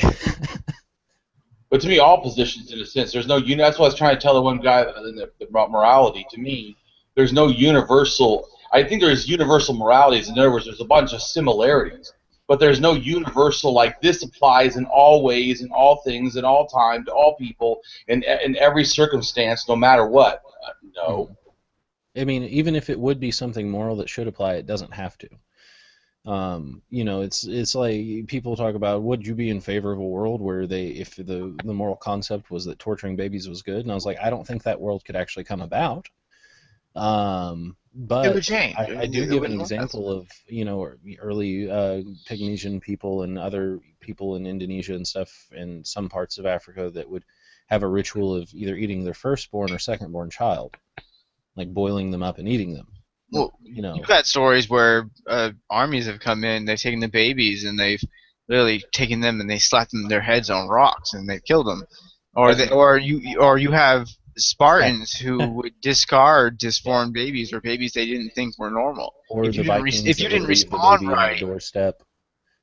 Speaker 3: But to me, all positions, in a sense, there's no. That's what I was trying to tell the one guy about morality. To me, there's no universal. I think there's universal moralities. In other words, there's a bunch of similarities, but there's no universal like this applies in all ways, in all things, in all time, to all people, in every circumstance, no matter what. No.
Speaker 1: I mean, even if it would be something moral that should apply, it doesn't have to. It's like people talk about, would you be in favor of a world where if the moral concept was that torturing babies was good? And I was like, I don't think that world could actually come about.
Speaker 2: It would
Speaker 1: But
Speaker 2: change.
Speaker 1: I do give an example of early Polynesian people and other people in Indonesia and stuff in some parts of Africa that would have a ritual of either eating their firstborn or secondborn child, like boiling them up and eating them.
Speaker 2: Well, you've got stories where armies have come in, they've taken the babies, and they've literally taken them and they slapped them their heads on rocks and they've killed them. Or you have Spartans who would discard disformed babies or babies they didn't think were normal.
Speaker 1: Or the Vikings
Speaker 2: If you
Speaker 1: that would
Speaker 2: didn't
Speaker 1: leave the
Speaker 2: respond
Speaker 1: baby on the
Speaker 2: right,
Speaker 1: doorstep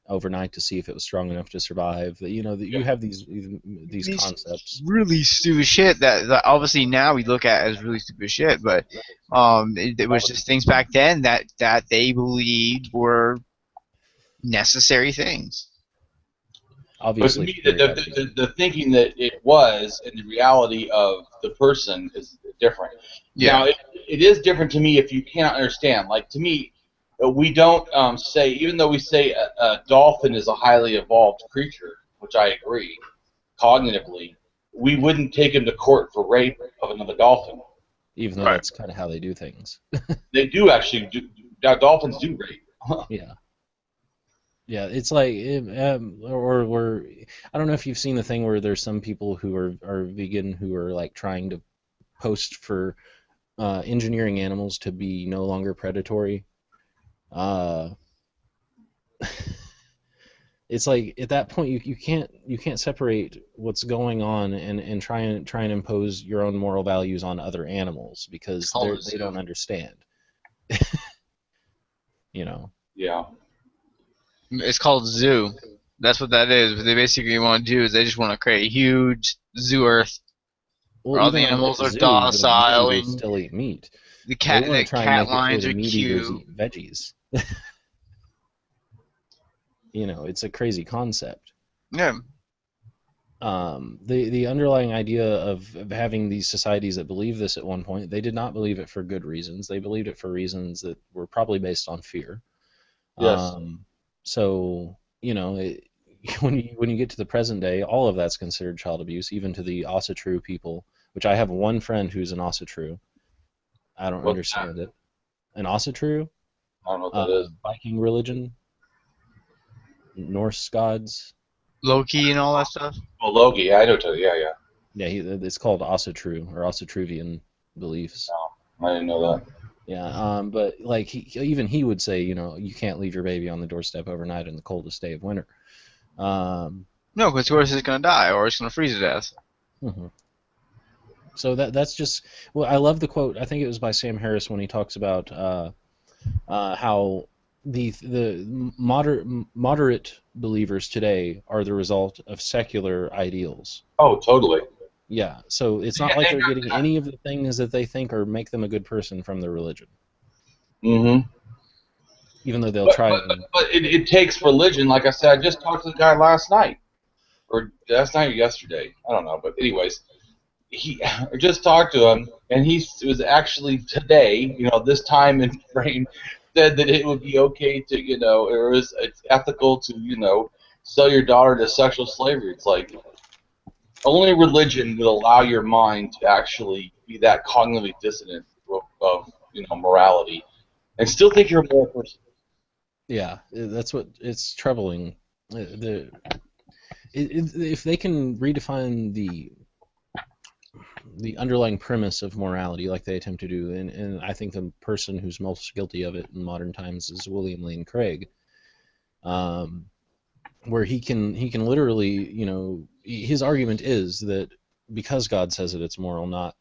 Speaker 1: overnight to see if it was strong enough to survive. You have these concepts.
Speaker 2: really stupid shit that obviously now we look at as really stupid shit, but it was just things back then that they believed were necessary things.
Speaker 1: Obviously,
Speaker 3: but to me, the thinking that it was and the reality of the person is different.
Speaker 2: Yeah.
Speaker 3: Now, it is different to me if you cannot understand. Like, to me, we don't say, even though we say a dolphin is a highly evolved creature, which I agree, cognitively, we wouldn't take him to court for rape of another dolphin.
Speaker 1: Even though that's kind of how they do things.
Speaker 3: They do actually do. Dolphins do rape.
Speaker 1: Yeah. Yeah, it's like, or I don't know if you've seen the thing where there's some people who are vegan who are like trying to post for engineering animals to be no longer predatory. It's like at that point you can't separate what's going on and try and impose your own moral values on other animals because they don't understand. You know.
Speaker 3: Yeah.
Speaker 2: It's called zoo. That's what that is. What they basically want to do is they just want to create a huge zoo earth where all the animals are docile and
Speaker 1: still eat meat.
Speaker 2: The cat lions are cute.
Speaker 1: Eat veggies. You know, it's a crazy concept.
Speaker 2: Yeah.
Speaker 1: The underlying idea of having these societies that believe this at one point, they did not believe it for good reasons. They believed it for reasons that were probably based on fear.
Speaker 3: Yes.
Speaker 1: So, you know, when you get to the present day, all of that's considered child abuse, even to the Asatru people, which I have one friend who's an Asatru. I don't understand it. An Asatru?
Speaker 3: I don't know what that is.
Speaker 1: Viking religion? Norse gods?
Speaker 2: Loki and all that stuff?
Speaker 3: Oh, Loki, I know too. Yeah.
Speaker 1: Yeah, it's called Asatru, or Asatruvian beliefs.
Speaker 3: No, I didn't know that.
Speaker 1: Yeah, but like he would say, you know, you can't leave your baby on the doorstep overnight in the coldest day of winter.
Speaker 2: No, because of course it's going to die or it's going to freeze to death.
Speaker 1: Mm-hmm. So that's just, well, I love the quote. I think it was by Sam Harris when he talks about how the moderate believers today are the result of secular ideals.
Speaker 3: Oh, totally.
Speaker 1: Yeah, so it's not like they're getting any of the things that they think or make them a good person from their religion.
Speaker 3: Mm-hmm.
Speaker 1: Even though they'll try.
Speaker 3: But it takes religion. Like I said, I just talked to the guy last night. Or yesterday. I don't know. But anyways, I just talked to him, and he was actually today, you know, this time and frame, said that it would be okay to, you know, it's ethical to, you know, sell your daughter to sexual slavery. It's like, only religion will allow your mind to actually be that cognitively dissonant of you know, morality, and still think you're a moral person.
Speaker 1: Yeah, that's what it's troubling. If they can redefine the underlying premise of morality like they attempt to do, and I think the person who's most guilty of it in modern times is William Lane Craig, where he can literally, you know, his argument is that because God says it, it's moral, not,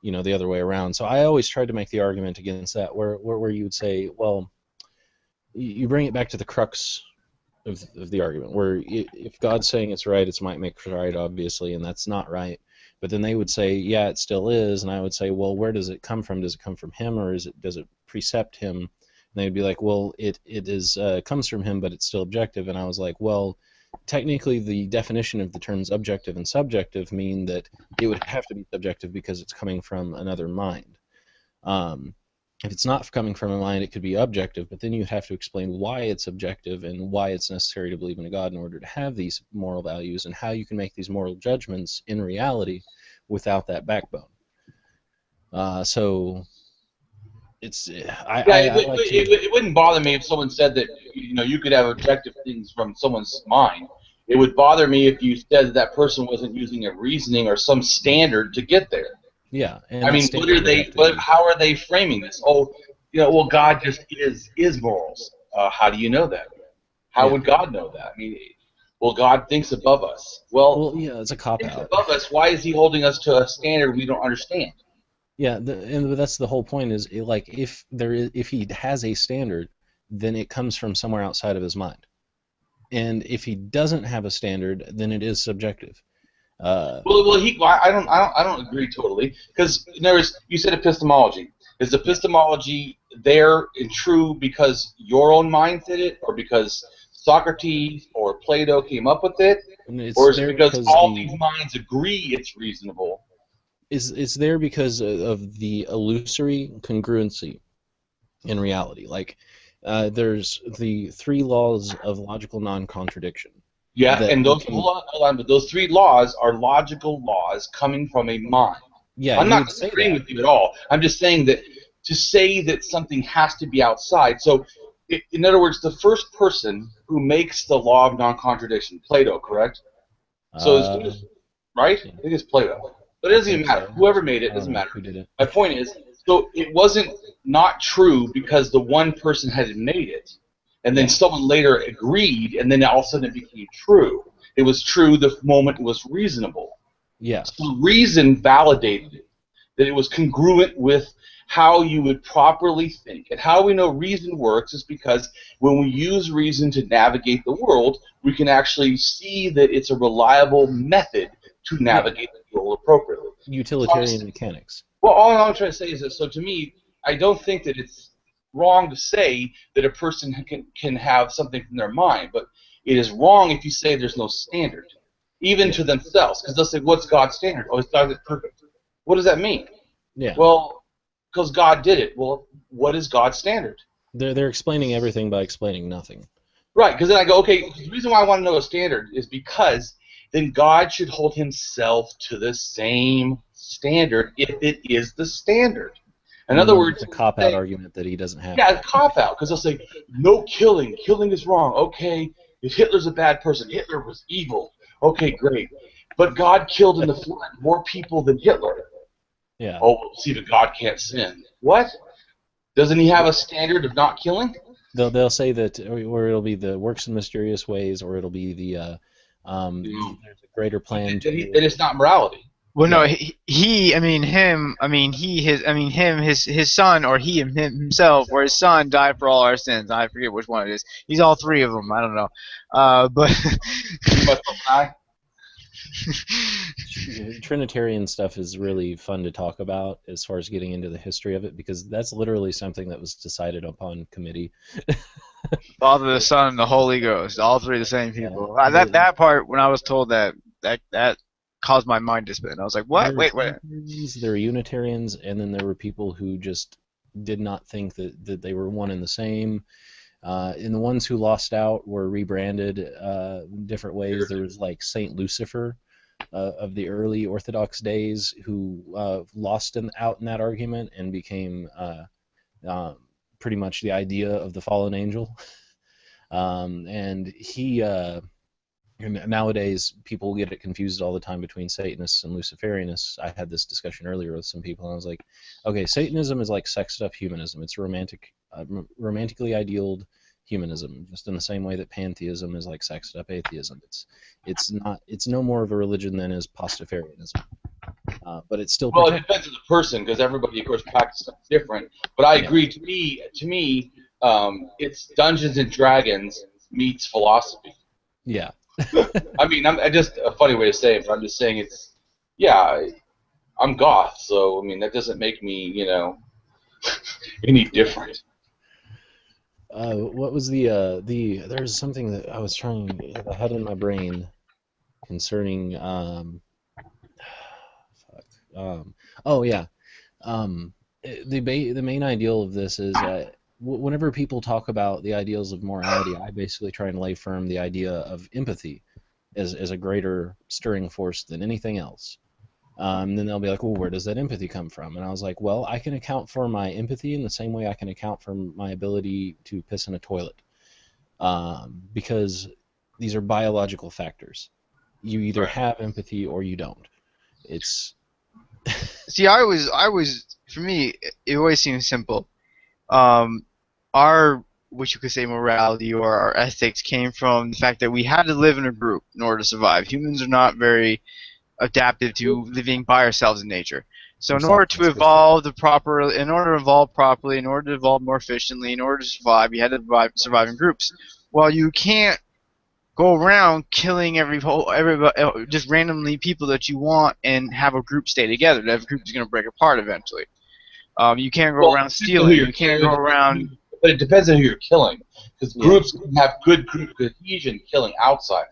Speaker 1: you know, the other way around. So I always tried to make the argument against that, where you would say, well, you bring it back to the crux of the argument, where if God's saying it's right, it might make it right, obviously, and that's not right. But then they would say, yeah, it still is, and I would say, well, where does it come from? Does it come from him, or does it precept him? And they'd be like, well, it comes from him, but it's still objective. And I was like, well, technically the definition of the terms objective and subjective mean that it would have to be subjective because it's coming from another mind. If it's not coming from a mind, it could be objective, but then you have to explain why it's objective and why it's necessary to believe in a God in order to have these moral values, and how you can make these moral judgments in reality without that backbone. So it's
Speaker 3: it wouldn't bother me if someone said that, you know, you could have objective things from someone's mind. It would bother me if you said that person wasn't using a reasoning or some standard to get there.
Speaker 1: Yeah, and
Speaker 3: I mean, how are they framing this? Oh, you know, well, God just is morals. How do you know that? How would God know that? I mean, well, God thinks above us. Well,
Speaker 1: Well, yeah, it's a cop
Speaker 3: if He
Speaker 1: out.
Speaker 3: thinks above us, why is He holding us to a standard we don't understand?
Speaker 1: Yeah, and that's the whole point is like if he has a standard, then it comes from somewhere outside of his mind. And if he doesn't have a standard, then it is subjective. Uh,
Speaker 3: I don't agree totally because you said epistemology. Is
Speaker 1: yeah,
Speaker 3: epistemology there and true because your own mind did it, or because Socrates or Plato came up with it,
Speaker 1: and it's
Speaker 3: or is it
Speaker 1: there
Speaker 3: because
Speaker 1: because
Speaker 3: all these minds agree it's reasonable?
Speaker 1: it's there because of the illusory congruency in reality. Like there's the three laws of logical non-contradiction
Speaker 3: Yeah,
Speaker 1: that
Speaker 3: and
Speaker 1: you
Speaker 3: those
Speaker 1: can.
Speaker 3: hold on, but those three laws are logical laws coming from a mind.
Speaker 1: Yeah,
Speaker 3: I'm
Speaker 1: you
Speaker 3: not
Speaker 1: would say
Speaker 3: disagreeing
Speaker 1: that.
Speaker 3: with you at all. I'm just saying that to say that something has to be outside. So, in other words, the first person who makes the law of non-contradiction, Plato, correct? So as soon
Speaker 1: Uh,
Speaker 3: as, right?
Speaker 1: yeah,
Speaker 3: I think it's Plato. But it
Speaker 1: I
Speaker 3: doesn't even
Speaker 1: think
Speaker 3: matter.
Speaker 1: so.
Speaker 3: Whoever made it
Speaker 1: I don't
Speaker 3: doesn't
Speaker 1: know
Speaker 3: matter.
Speaker 1: who did it.
Speaker 3: My point is, so it wasn't not true because the one person had made it, and then
Speaker 1: Yeah,
Speaker 3: someone later agreed, and then all of a sudden it became true. It was true the moment it was reasonable.
Speaker 1: yeah,
Speaker 3: So reason validated it, that it was congruent with how you would properly think. And how we know reason works is because when we use reason to navigate the world, we can actually see that it's a reliable method to
Speaker 1: yeah.
Speaker 3: navigate the world appropriately. So
Speaker 1: Utilitarian mechanics.
Speaker 3: well, all I'm trying to say is that, so to me, I don't think that it's wrong to say that a person can have something from their mind, but it is wrong if you say there's no standard, even
Speaker 1: Yeah,
Speaker 3: to themselves, because they'll say, what's God's standard? Oh, it's God is perfect. What does that mean?
Speaker 1: yeah.
Speaker 3: Well, because God did it. Well, what is God's standard?
Speaker 1: They're explaining everything by explaining nothing.
Speaker 3: Right, because then I go, okay, the reason why I want to know a standard is because then God should hold himself to the same standard if it is the standard. In other
Speaker 1: And
Speaker 3: words,
Speaker 1: it's a cop out
Speaker 3: say,
Speaker 1: argument that he doesn't have
Speaker 3: yeah,
Speaker 1: to.
Speaker 3: it's cop out, because they'll say, no killing, killing is wrong. Okay, if Hitler's a bad person, Hitler was evil. Okay, great. But God killed in the flood more people than Hitler.
Speaker 1: Yeah.
Speaker 3: Oh, well, see, but God can't sin. What? Doesn't he have a standard of not killing?
Speaker 1: They'll say that, or it'll be the works in mysterious ways, or it'll be
Speaker 3: No.
Speaker 1: there's a greater
Speaker 3: So
Speaker 1: plan
Speaker 3: then
Speaker 1: to.
Speaker 3: it's not morality.
Speaker 2: Well, no,
Speaker 1: Yeah,
Speaker 2: I mean him, I mean he, his, I mean him, his son, or he himself, or his son died for all our sins. I forget which one it is. He's all three of them. I don't know, but
Speaker 3: You must die.
Speaker 1: Trinitarian stuff is really fun to talk about as far as getting into the history of it because that's literally something that was decided upon committee.
Speaker 2: Father, the Son, and the Holy Ghost, all three the same
Speaker 1: Yeah,
Speaker 2: people. That part, when I was told that caused my mind to spin. I was like,
Speaker 1: there
Speaker 2: what?
Speaker 1: were
Speaker 2: Wait.
Speaker 1: Trinitarians, there were Unitarians, and then there were people who just did not think that they were one and the same. And the ones who lost out were rebranded different ways. There was like Saint Lucifer of the early Orthodox days who lost out in that argument and became pretty much the idea of the fallen angel. And he nowadays people get it confused all the time between Satanists and Luciferianists. I had this discussion earlier with some people, and I was like, okay, Satanism is like sexed up humanism. It's romantically idealed humanism, just in the same way that pantheism is like sexed up atheism. It's no more of a religion than is Pastafarianism, but it's still
Speaker 3: Well, it
Speaker 1: protected.
Speaker 3: depends on the person, because everybody, of course, practices something different. But I
Speaker 1: Yeah,
Speaker 3: agree. To me, it's Dungeons and Dragons meets philosophy.
Speaker 1: yeah.
Speaker 3: I mean, I just a funny way to say it, but I'm just saying it's, yeah, I'm goth, so I mean that doesn't make me, any different.
Speaker 1: What was the there's something that I was I had in my brain concerning fuck, oh yeah, the main ideal of this is whenever people talk about the ideals of morality, I basically try and lay firm the idea of empathy as a greater stirring force than anything else. Then they'll be like, well, where does that empathy come from? And I was like, well, I can account for my empathy in the same way I can account for my ability to piss in a toilet, because these are biological factors. You either
Speaker 3: Right.
Speaker 1: have empathy or you don't. It's
Speaker 2: See, for me, it always seems simple. Um, our what you could say morality or our ethics came from the fact that we had to live in a group in order to survive. Humans are not very adaptive to living by ourselves in nature. So
Speaker 1: We're
Speaker 2: in order to
Speaker 1: self-sufficient.
Speaker 2: in order to evolve properly, in order to evolve more efficiently, in order to survive, you had to survive in groups. Well, you can't go around killing everybody, just randomly people that you want, and have a group stay together. That group is going to break apart eventually. You can't go
Speaker 3: Well,
Speaker 2: around
Speaker 3: it depends on who
Speaker 2: stealing.
Speaker 3: you're
Speaker 2: You can't go around.
Speaker 3: but it depends on who you're killing, because
Speaker 1: Yeah.
Speaker 3: groups can have good group cohesion killing outsiders.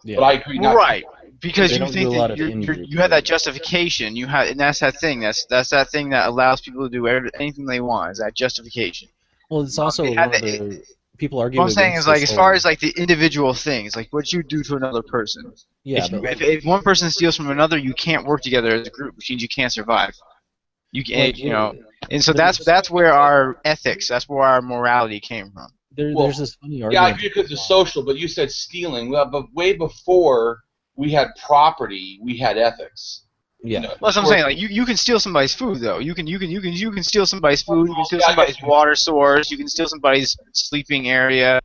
Speaker 1: Yeah.
Speaker 3: But I agree, not
Speaker 2: Right, because
Speaker 1: They
Speaker 2: you
Speaker 1: don't
Speaker 2: think
Speaker 1: do a
Speaker 2: that
Speaker 1: lot of in-group
Speaker 2: you have that
Speaker 1: killing.
Speaker 2: justification. And that's that thing. That's that thing that allows people to do anything they want. Is that justification?
Speaker 1: Well, it's also
Speaker 2: They
Speaker 1: a
Speaker 2: had
Speaker 1: lot of the people argue
Speaker 2: What I'm saying
Speaker 1: against
Speaker 2: is, like,
Speaker 1: this
Speaker 2: as far
Speaker 1: whole.
Speaker 2: as like the individual things, like what you do to another person.
Speaker 1: Yeah, but like
Speaker 2: If one person steals from another, you can't work together as a group, which means you can't survive.
Speaker 1: like
Speaker 2: You know, and so
Speaker 1: there's
Speaker 2: that's where our ethics, that's where our morality came from.
Speaker 3: well,
Speaker 1: there's this funny
Speaker 3: yeah, I
Speaker 1: argument.
Speaker 3: agree because it's social, but you said stealing. Well, but way before we had property, we had ethics.
Speaker 1: Yeah.
Speaker 2: Well, that's what I'm saying. Like you can steal somebody's food though. You can steal somebody's food. You can steal
Speaker 3: Yeah, I guess
Speaker 2: somebody's water source. You can steal somebody's sleeping area,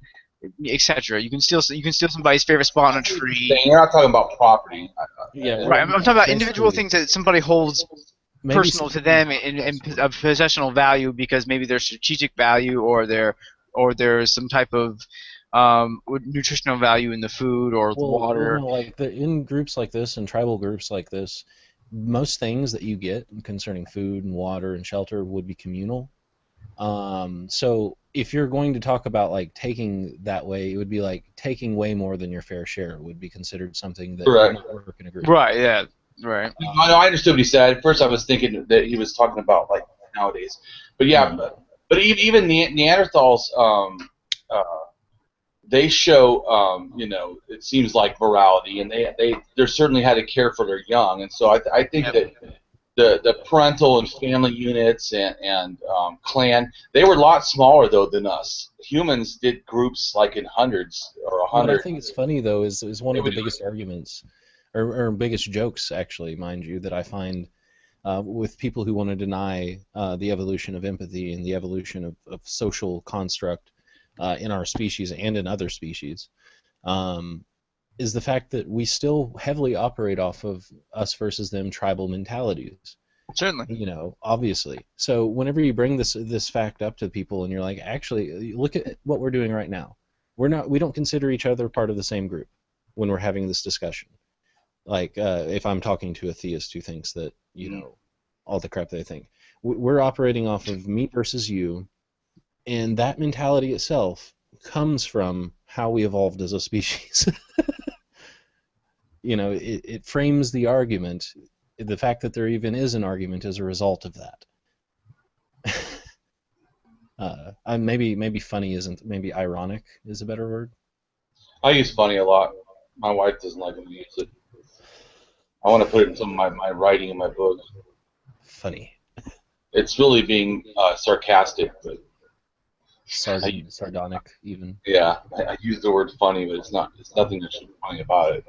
Speaker 2: etc. You can steal somebody's favorite spot on a tree.
Speaker 3: You're not talking about property.
Speaker 1: Yeah,
Speaker 2: Right. I'm talking about individual
Speaker 1: basically,
Speaker 2: things that somebody holds
Speaker 1: maybe
Speaker 2: personal to them and of possessional value because maybe there's strategic value or there's some type of nutritional value in the food or the
Speaker 1: well,
Speaker 2: water.
Speaker 1: no, like in groups like this and tribal groups like this, most things that you get concerning food and water and shelter would be communal. So if you're going to talk about like taking that way, it would be like taking way more than your fair share would be considered something that would not work in a group.
Speaker 2: Right. Yeah. Right.
Speaker 3: I understood what he said. At first, I was thinking that he was talking about like nowadays, but yeah, but even Neanderthals, uh, they show, it seems like morality, and they certainly had to care for their young, and so I think that the parental and family units and clan, they were a lot smaller though than us. Humans did groups like in hundreds or
Speaker 1: What I
Speaker 3: 100.
Speaker 1: think is funny though is one of the biggest arguments, or biggest jokes actually, mind you, that I find with people who want to deny the evolution of empathy and the evolution of social construct in our species and in other species, is the fact that we still heavily operate off of us versus them tribal mentalities.
Speaker 2: Certainly.
Speaker 1: You know, obviously. So whenever you bring this fact up to people and you're like, actually, look at what we're doing right now. We don't consider each other part of the same group when we're having this discussion. Like if I'm talking to a theist who thinks that, you know, all the crap they think. We're operating off of me versus you, and that mentality itself comes from how we evolved as a species. You know, it frames the argument. The fact that there even is an argument is a result of that. Maybe funny isn't. Maybe ironic is a better word.
Speaker 3: I use funny a lot. My wife doesn't like when I use it. I want to put it in some of my writing in my book.
Speaker 1: Funny.
Speaker 3: It's really being sarcastic, but
Speaker 1: Sardonic even.
Speaker 3: yeah, I use the word funny, but it's not. It's nothing that's funny about it.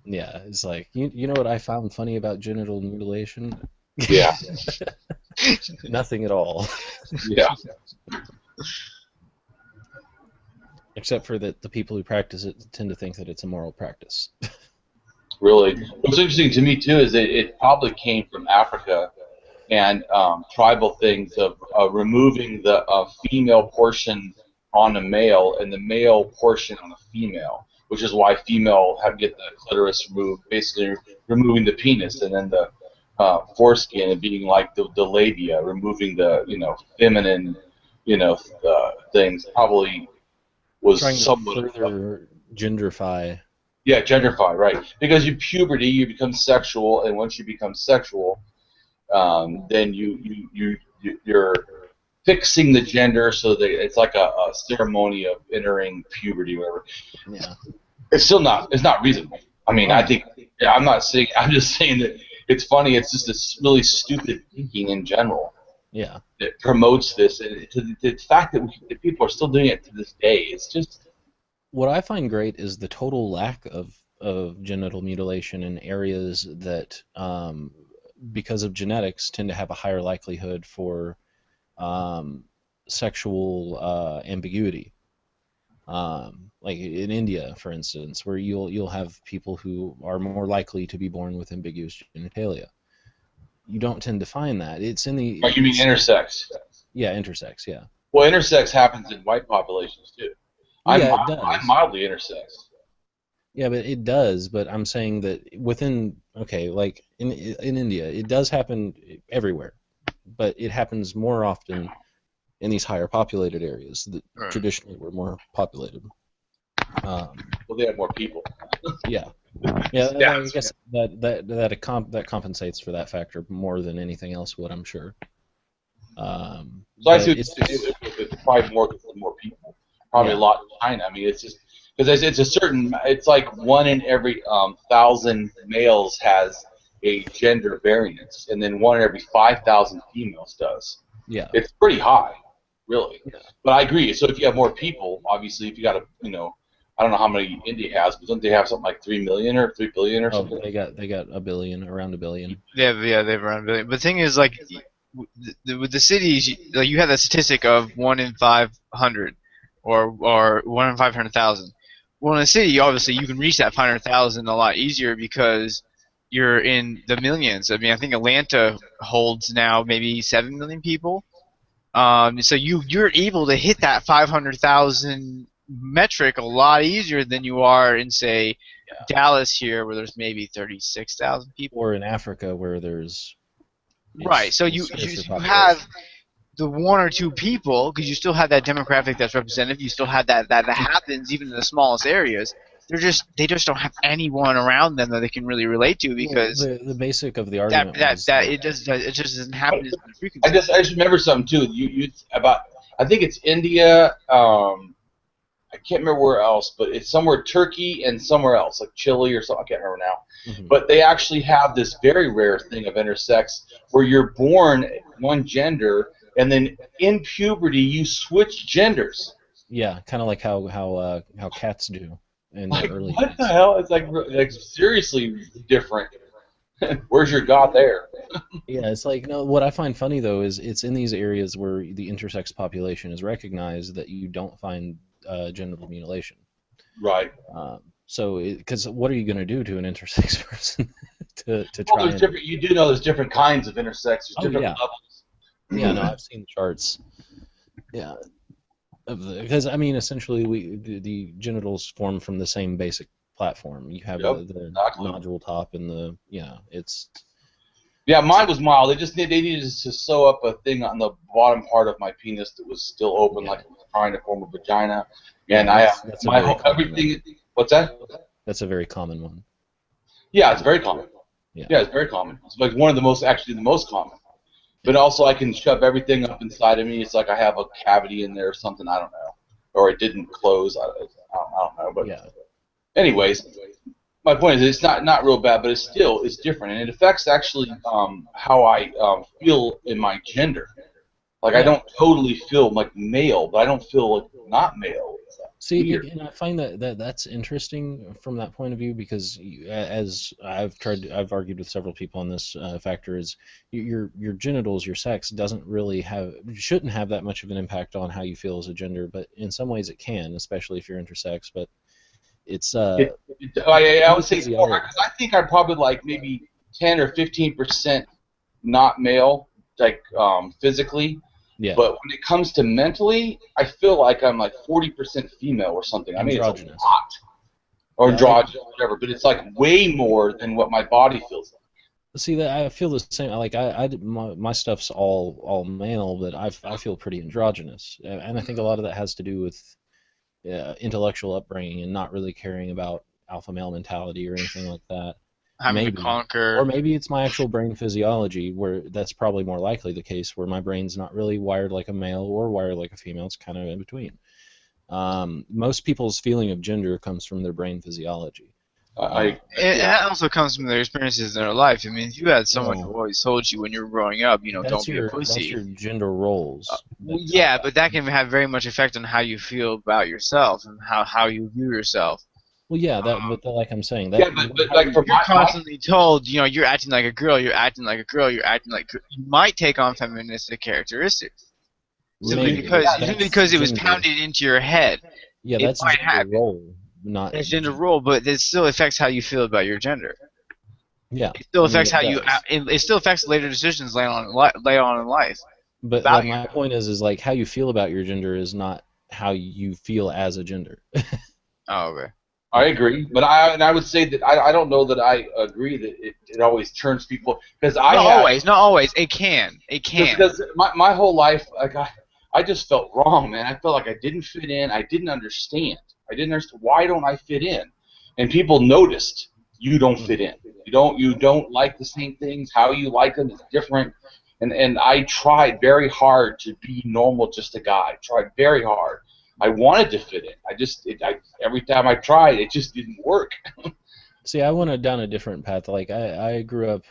Speaker 1: Yeah, it's like you know what I found funny about genital mutilation?
Speaker 3: Yeah.
Speaker 1: Nothing at all.
Speaker 3: Yeah.
Speaker 1: Except for that the people who practice it tend to think that it's a moral practice.
Speaker 3: Really. What's interesting to me too is that it probably came from Africa and tribal things of removing the female portion on a male and the male portion on a female, which is why female get the clitoris removed, basically removing the penis, and then the foreskin and being like the labia, removing the feminine things. Probably was
Speaker 1: trying to
Speaker 3: somewhat
Speaker 1: further genderify.
Speaker 3: Yeah, genderify, right? Because you puberty, you become sexual, and once you become sexual, then you're fixing the gender so that it's like a ceremony of entering puberty, whatever.
Speaker 1: Yeah.
Speaker 3: It's not reasonable. I mean, I think I'm not saying. I'm just saying that it's funny. It's just this really stupid thinking in general.
Speaker 1: Yeah.
Speaker 3: That promotes this, and the fact that people are still doing it to this day, it's just.
Speaker 1: What I find great is the total lack of genital mutilation in areas that, because of genetics, tend to have a higher likelihood for sexual ambiguity. Like in India, for instance, where you'll have people who are more likely to be born with ambiguous genitalia. You don't tend to find that. It's in the
Speaker 3: Or you mean intersex?
Speaker 1: yeah, intersex, yeah.
Speaker 3: Well, intersex happens in white populations too.
Speaker 1: Well, yeah, it
Speaker 3: I'm
Speaker 1: does.
Speaker 3: mildly intersex.
Speaker 1: Yeah, but it does. But I'm saying that within okay, like in India, it does happen everywhere, but it happens more often in these higher populated areas that traditionally were more populated.
Speaker 3: Well, they have more people.
Speaker 1: Yeah, yeah. I
Speaker 3: Stats.
Speaker 1: guess that compensates for that factor more than anything else would, I'm sure.
Speaker 3: So I
Speaker 1: But
Speaker 3: see what you do with it. Probably more people. Probably a lot in China. I mean, it's just because it's a certain. It's like 1 in every 1,000 males has a gender variance, and then 1 in every 5,000 females does.
Speaker 1: yeah,
Speaker 3: It's pretty high, really.
Speaker 1: yeah.
Speaker 3: But I agree. So if you have more people, obviously, if you got I don't know how many India has, but don't they have something like 3 million or 3 billion or
Speaker 1: Oh,
Speaker 3: something?
Speaker 1: they got a billion, around a billion.
Speaker 2: Yeah, they've around a billion. But the thing is, like, with the cities, like you have that statistic of 1 in 500, or 1 in 500,000. Well, in a city, obviously, you can reach that 500,000 a lot easier because you're in the millions. I mean, I think Atlanta holds now maybe 7 million people. So you're able to hit that 500,000 metric a lot easier than you are in, say, Dallas here, where there's maybe 36,000 people.
Speaker 1: Or in Africa where
Speaker 2: Right. So you have the 1 or 2 people, because you still have that demographic that's representative. You still have that happens even in the smallest areas. They just don't have anyone around them that they can really relate to, because
Speaker 1: the basic of the argument was
Speaker 2: it just doesn't happen as a frequency.
Speaker 3: I just remember something too. You about I think it's India. I can't remember where else, but it's somewhere Turkey and somewhere else, like Chile or something. I can't remember now.
Speaker 1: Mhm.
Speaker 3: But they actually have this very rare thing of intersex where you're born one gender and then in puberty you switch genders.
Speaker 1: yeah, kind of like how cats do in the
Speaker 3: Like
Speaker 1: early
Speaker 3: what
Speaker 1: days.
Speaker 3: the hell? It's like seriously different. Where's your God there?
Speaker 1: Yeah, it's like no. What I find funny though is it's in these areas where the intersex population is recognized that you don't find genital mutilation.
Speaker 3: Right.
Speaker 1: So, because what are you going to do to an intersex person to
Speaker 3: Well,
Speaker 1: try
Speaker 3: there's
Speaker 1: and?
Speaker 3: different. You do know there's different kinds of intersex. There's
Speaker 1: Oh
Speaker 3: different
Speaker 1: yeah,
Speaker 3: levels.
Speaker 1: yeah. No, I've seen the charts. Yeah, because I mean, essentially, the genitals form from the same basic platform. You have
Speaker 3: Yep,
Speaker 1: the
Speaker 3: exactly.
Speaker 1: nodule top and the it's
Speaker 3: Yeah, mine was mild. They needed to sew up a thing on the bottom part of my penis that was still open,
Speaker 1: yeah.
Speaker 3: like it was trying to form a vagina.
Speaker 1: Yeah,
Speaker 3: And I
Speaker 1: that's a
Speaker 3: my
Speaker 1: very
Speaker 3: whole
Speaker 1: common one.
Speaker 3: everything. What's that?
Speaker 1: That's a very common one.
Speaker 3: Yeah, it's very common.
Speaker 1: Yeah.
Speaker 3: Yeah, it's very common. It's like one of the most, actually the most common. But also I can shove everything up inside of me. It's like I have a cavity in there or something. I don't know, or it didn't close. I don't know. But
Speaker 1: Yeah.
Speaker 3: anyways, my point is it's not real bad, but it's different, and it affects actually how I feel in my gender. Like I
Speaker 1: Yeah.
Speaker 3: don't totally feel like male, but I don't feel like not male. It's
Speaker 1: See,
Speaker 3: weird.
Speaker 1: and I find that's interesting from that point of view because as I've argued with several people on this factor is your genitals, your sex doesn't really shouldn't have that much of an impact on how you feel as a gender, but in some ways it can, especially if you're intersex. But it's
Speaker 3: I would say it's more because I think I'm probably like maybe 10 or 15% not male, like physically.
Speaker 1: Yeah.
Speaker 3: But when it comes to mentally, I feel like I'm like 40% female or something. I mean, it's a
Speaker 1: Androgynous.
Speaker 3: lot. Or
Speaker 1: Yeah,
Speaker 3: androgynous, whatever. But it's like way more than what my body feels like.
Speaker 1: See that I feel the same. Like my stuff's all male, but I feel pretty androgynous, and I think a lot of that has to do with intellectual upbringing and not really caring about alpha male mentality or anything like that.
Speaker 2: Having to conquer.
Speaker 1: Or maybe it's my actual brain physiology where that's probably more likely the case, where my brain's not really wired like a male or wired like a female. It's kind of in between. Most people's feeling of gender comes from their brain physiology.
Speaker 2: That also comes from their experiences in their life. I mean, if you had someone who always told you when you were growing up, don't be a pussy.
Speaker 1: That's your gender roles.
Speaker 2: Yeah, but that can have very much effect on how you feel about yourself and how you view yourself.
Speaker 1: Well, yeah, but like I'm saying,
Speaker 3: yeah, but like for
Speaker 2: you're constantly told, you're acting like a girl, you're acting like a girl, you're acting like you might take on feministic characteristics.
Speaker 1: Maybe, but
Speaker 2: Simply
Speaker 1: that's
Speaker 2: because it was
Speaker 1: gender.
Speaker 2: pounded into your head.
Speaker 1: Yeah,
Speaker 2: It
Speaker 1: that's
Speaker 2: might
Speaker 1: gender
Speaker 2: happen.
Speaker 1: role, not
Speaker 2: That's gender
Speaker 1: gender.
Speaker 2: role, but it still affects how you feel about your gender.
Speaker 1: Yeah,
Speaker 2: It still
Speaker 1: I mean
Speaker 2: affects
Speaker 1: it
Speaker 2: how you.
Speaker 1: does.
Speaker 2: It still affects later decisions later on in life.
Speaker 1: But
Speaker 2: About
Speaker 1: like my point is like how you feel about your gender is not how you feel as a gender.
Speaker 2: Oh, okay.
Speaker 3: I
Speaker 1: Yeah.
Speaker 3: agree, but I would say that I don't know that I agree that it always turns people because I
Speaker 2: Not
Speaker 3: had
Speaker 2: always. Not always. It can. It can.
Speaker 3: because my whole life like I just felt wrong, man. I felt like I didn't fit in. I didn't understand. I didn't understand why don't I fit in, and people noticed you don't fit
Speaker 1: Mhm.
Speaker 3: in. You don't like the same things. How you like them is different. And I tried very hard to be normal, just a guy. I tried very hard. I wanted to fit in. Every time I tried, it just didn't work.
Speaker 1: See, I went down a different path. Like I grew up,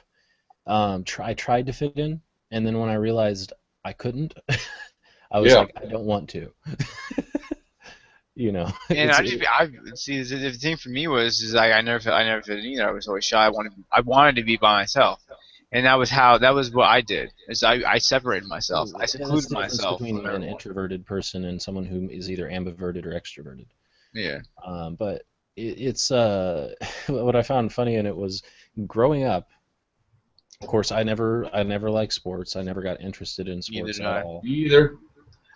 Speaker 1: I tried to fit in, and then when I realized I couldn't, I was
Speaker 3: Yeah.
Speaker 1: like, I don't want to. You know,
Speaker 2: And
Speaker 1: it's
Speaker 2: I see. The thing for me was is like I never fit in either. I was always shy. I wanted to be by myself, and that was what I did. Is I separated myself. I
Speaker 1: yeah, that's
Speaker 2: secluded
Speaker 1: the difference
Speaker 2: myself from
Speaker 1: between an
Speaker 2: everyone.
Speaker 1: introverted person and someone who is either ambiverted or extroverted.
Speaker 2: Yeah.
Speaker 1: But it's what I found funny in it was growing up. Of course, I never liked sports. I never got interested in
Speaker 2: Neither
Speaker 1: sports
Speaker 2: did
Speaker 1: at
Speaker 2: I.
Speaker 1: all.
Speaker 3: Either.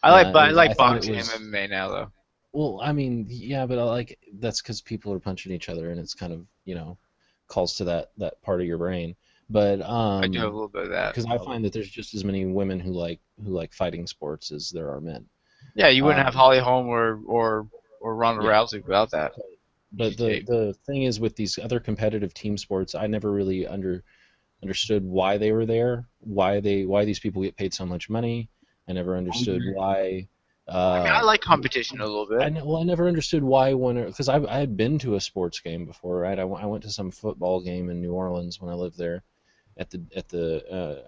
Speaker 2: I
Speaker 1: I
Speaker 2: like
Speaker 1: thought it
Speaker 2: boxing and
Speaker 1: was
Speaker 2: MMA now though.
Speaker 1: well. I mean, yeah, but I like that's because people are punching each other, and it's kind of calls to that part of your brain. But
Speaker 2: I do have a little bit of that.
Speaker 1: because I find that there's just as many women who like fighting sports as there are men.
Speaker 2: Yeah, you wouldn't have
Speaker 1: Um,
Speaker 2: Holly Holm or Ronda
Speaker 1: yeah,
Speaker 2: Rousey without that.
Speaker 1: but
Speaker 2: Easy
Speaker 1: the
Speaker 2: take.
Speaker 1: the thing is with these other competitive team sports, I never really understood why they were there, why these people get paid so much money. I never understood why.
Speaker 2: I mean, I
Speaker 1: Uh,
Speaker 2: like competition a little bit.
Speaker 1: I never understood why when because I had been to a sports game before, right? I went to some football game in New Orleans when I lived there at the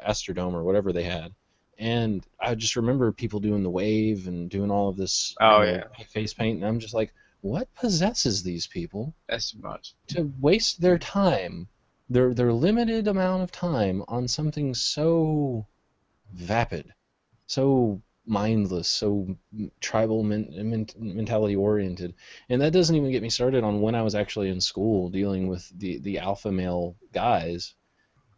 Speaker 1: Astrodome or whatever they had, and I just remember people doing the wave and doing all of this,
Speaker 2: Oh yeah,
Speaker 1: face paint, and I'm just like, what possesses these people
Speaker 2: that's too much.
Speaker 1: to waste their time, their limited amount of time on something so vapid, so mindless, so tribal mentality oriented. And that doesn't even get me started on when I was actually in school dealing with the alpha male guys.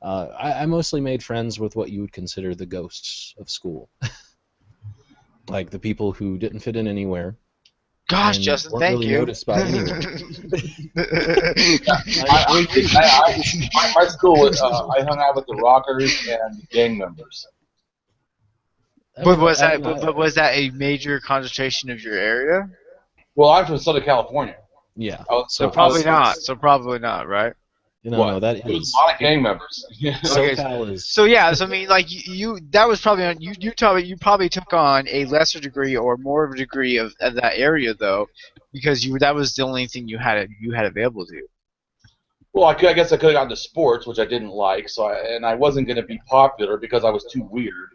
Speaker 1: I mostly made friends with what you would consider the ghosts of school, like the people who didn't fit in anywhere
Speaker 2: Gosh,
Speaker 1: and
Speaker 2: Justin,
Speaker 1: weren't
Speaker 2: thank
Speaker 1: really
Speaker 2: you.
Speaker 1: noticed by anyone.
Speaker 3: Yeah, I did. My school. I hung out with the rockers and the gang members.
Speaker 1: I mean, I mean,
Speaker 2: But was that a major concentration of your area?
Speaker 3: Well, I'm from Southern California.
Speaker 1: yeah.
Speaker 2: So
Speaker 3: I
Speaker 2: probably
Speaker 3: was
Speaker 2: not. So probably not, right?
Speaker 1: No,
Speaker 3: what?
Speaker 1: that
Speaker 3: There was a
Speaker 1: is
Speaker 3: lot of gang members.
Speaker 2: Okay.
Speaker 1: SoCal is.
Speaker 2: So yeah, so I mean, like that was probably on you probably took on a lesser degree or more of a degree of that area though, because that was the only thing you had available to you.
Speaker 3: Well, I guess I could have gotten to sports, which I didn't like. And I wasn't going to be popular because I was too weird.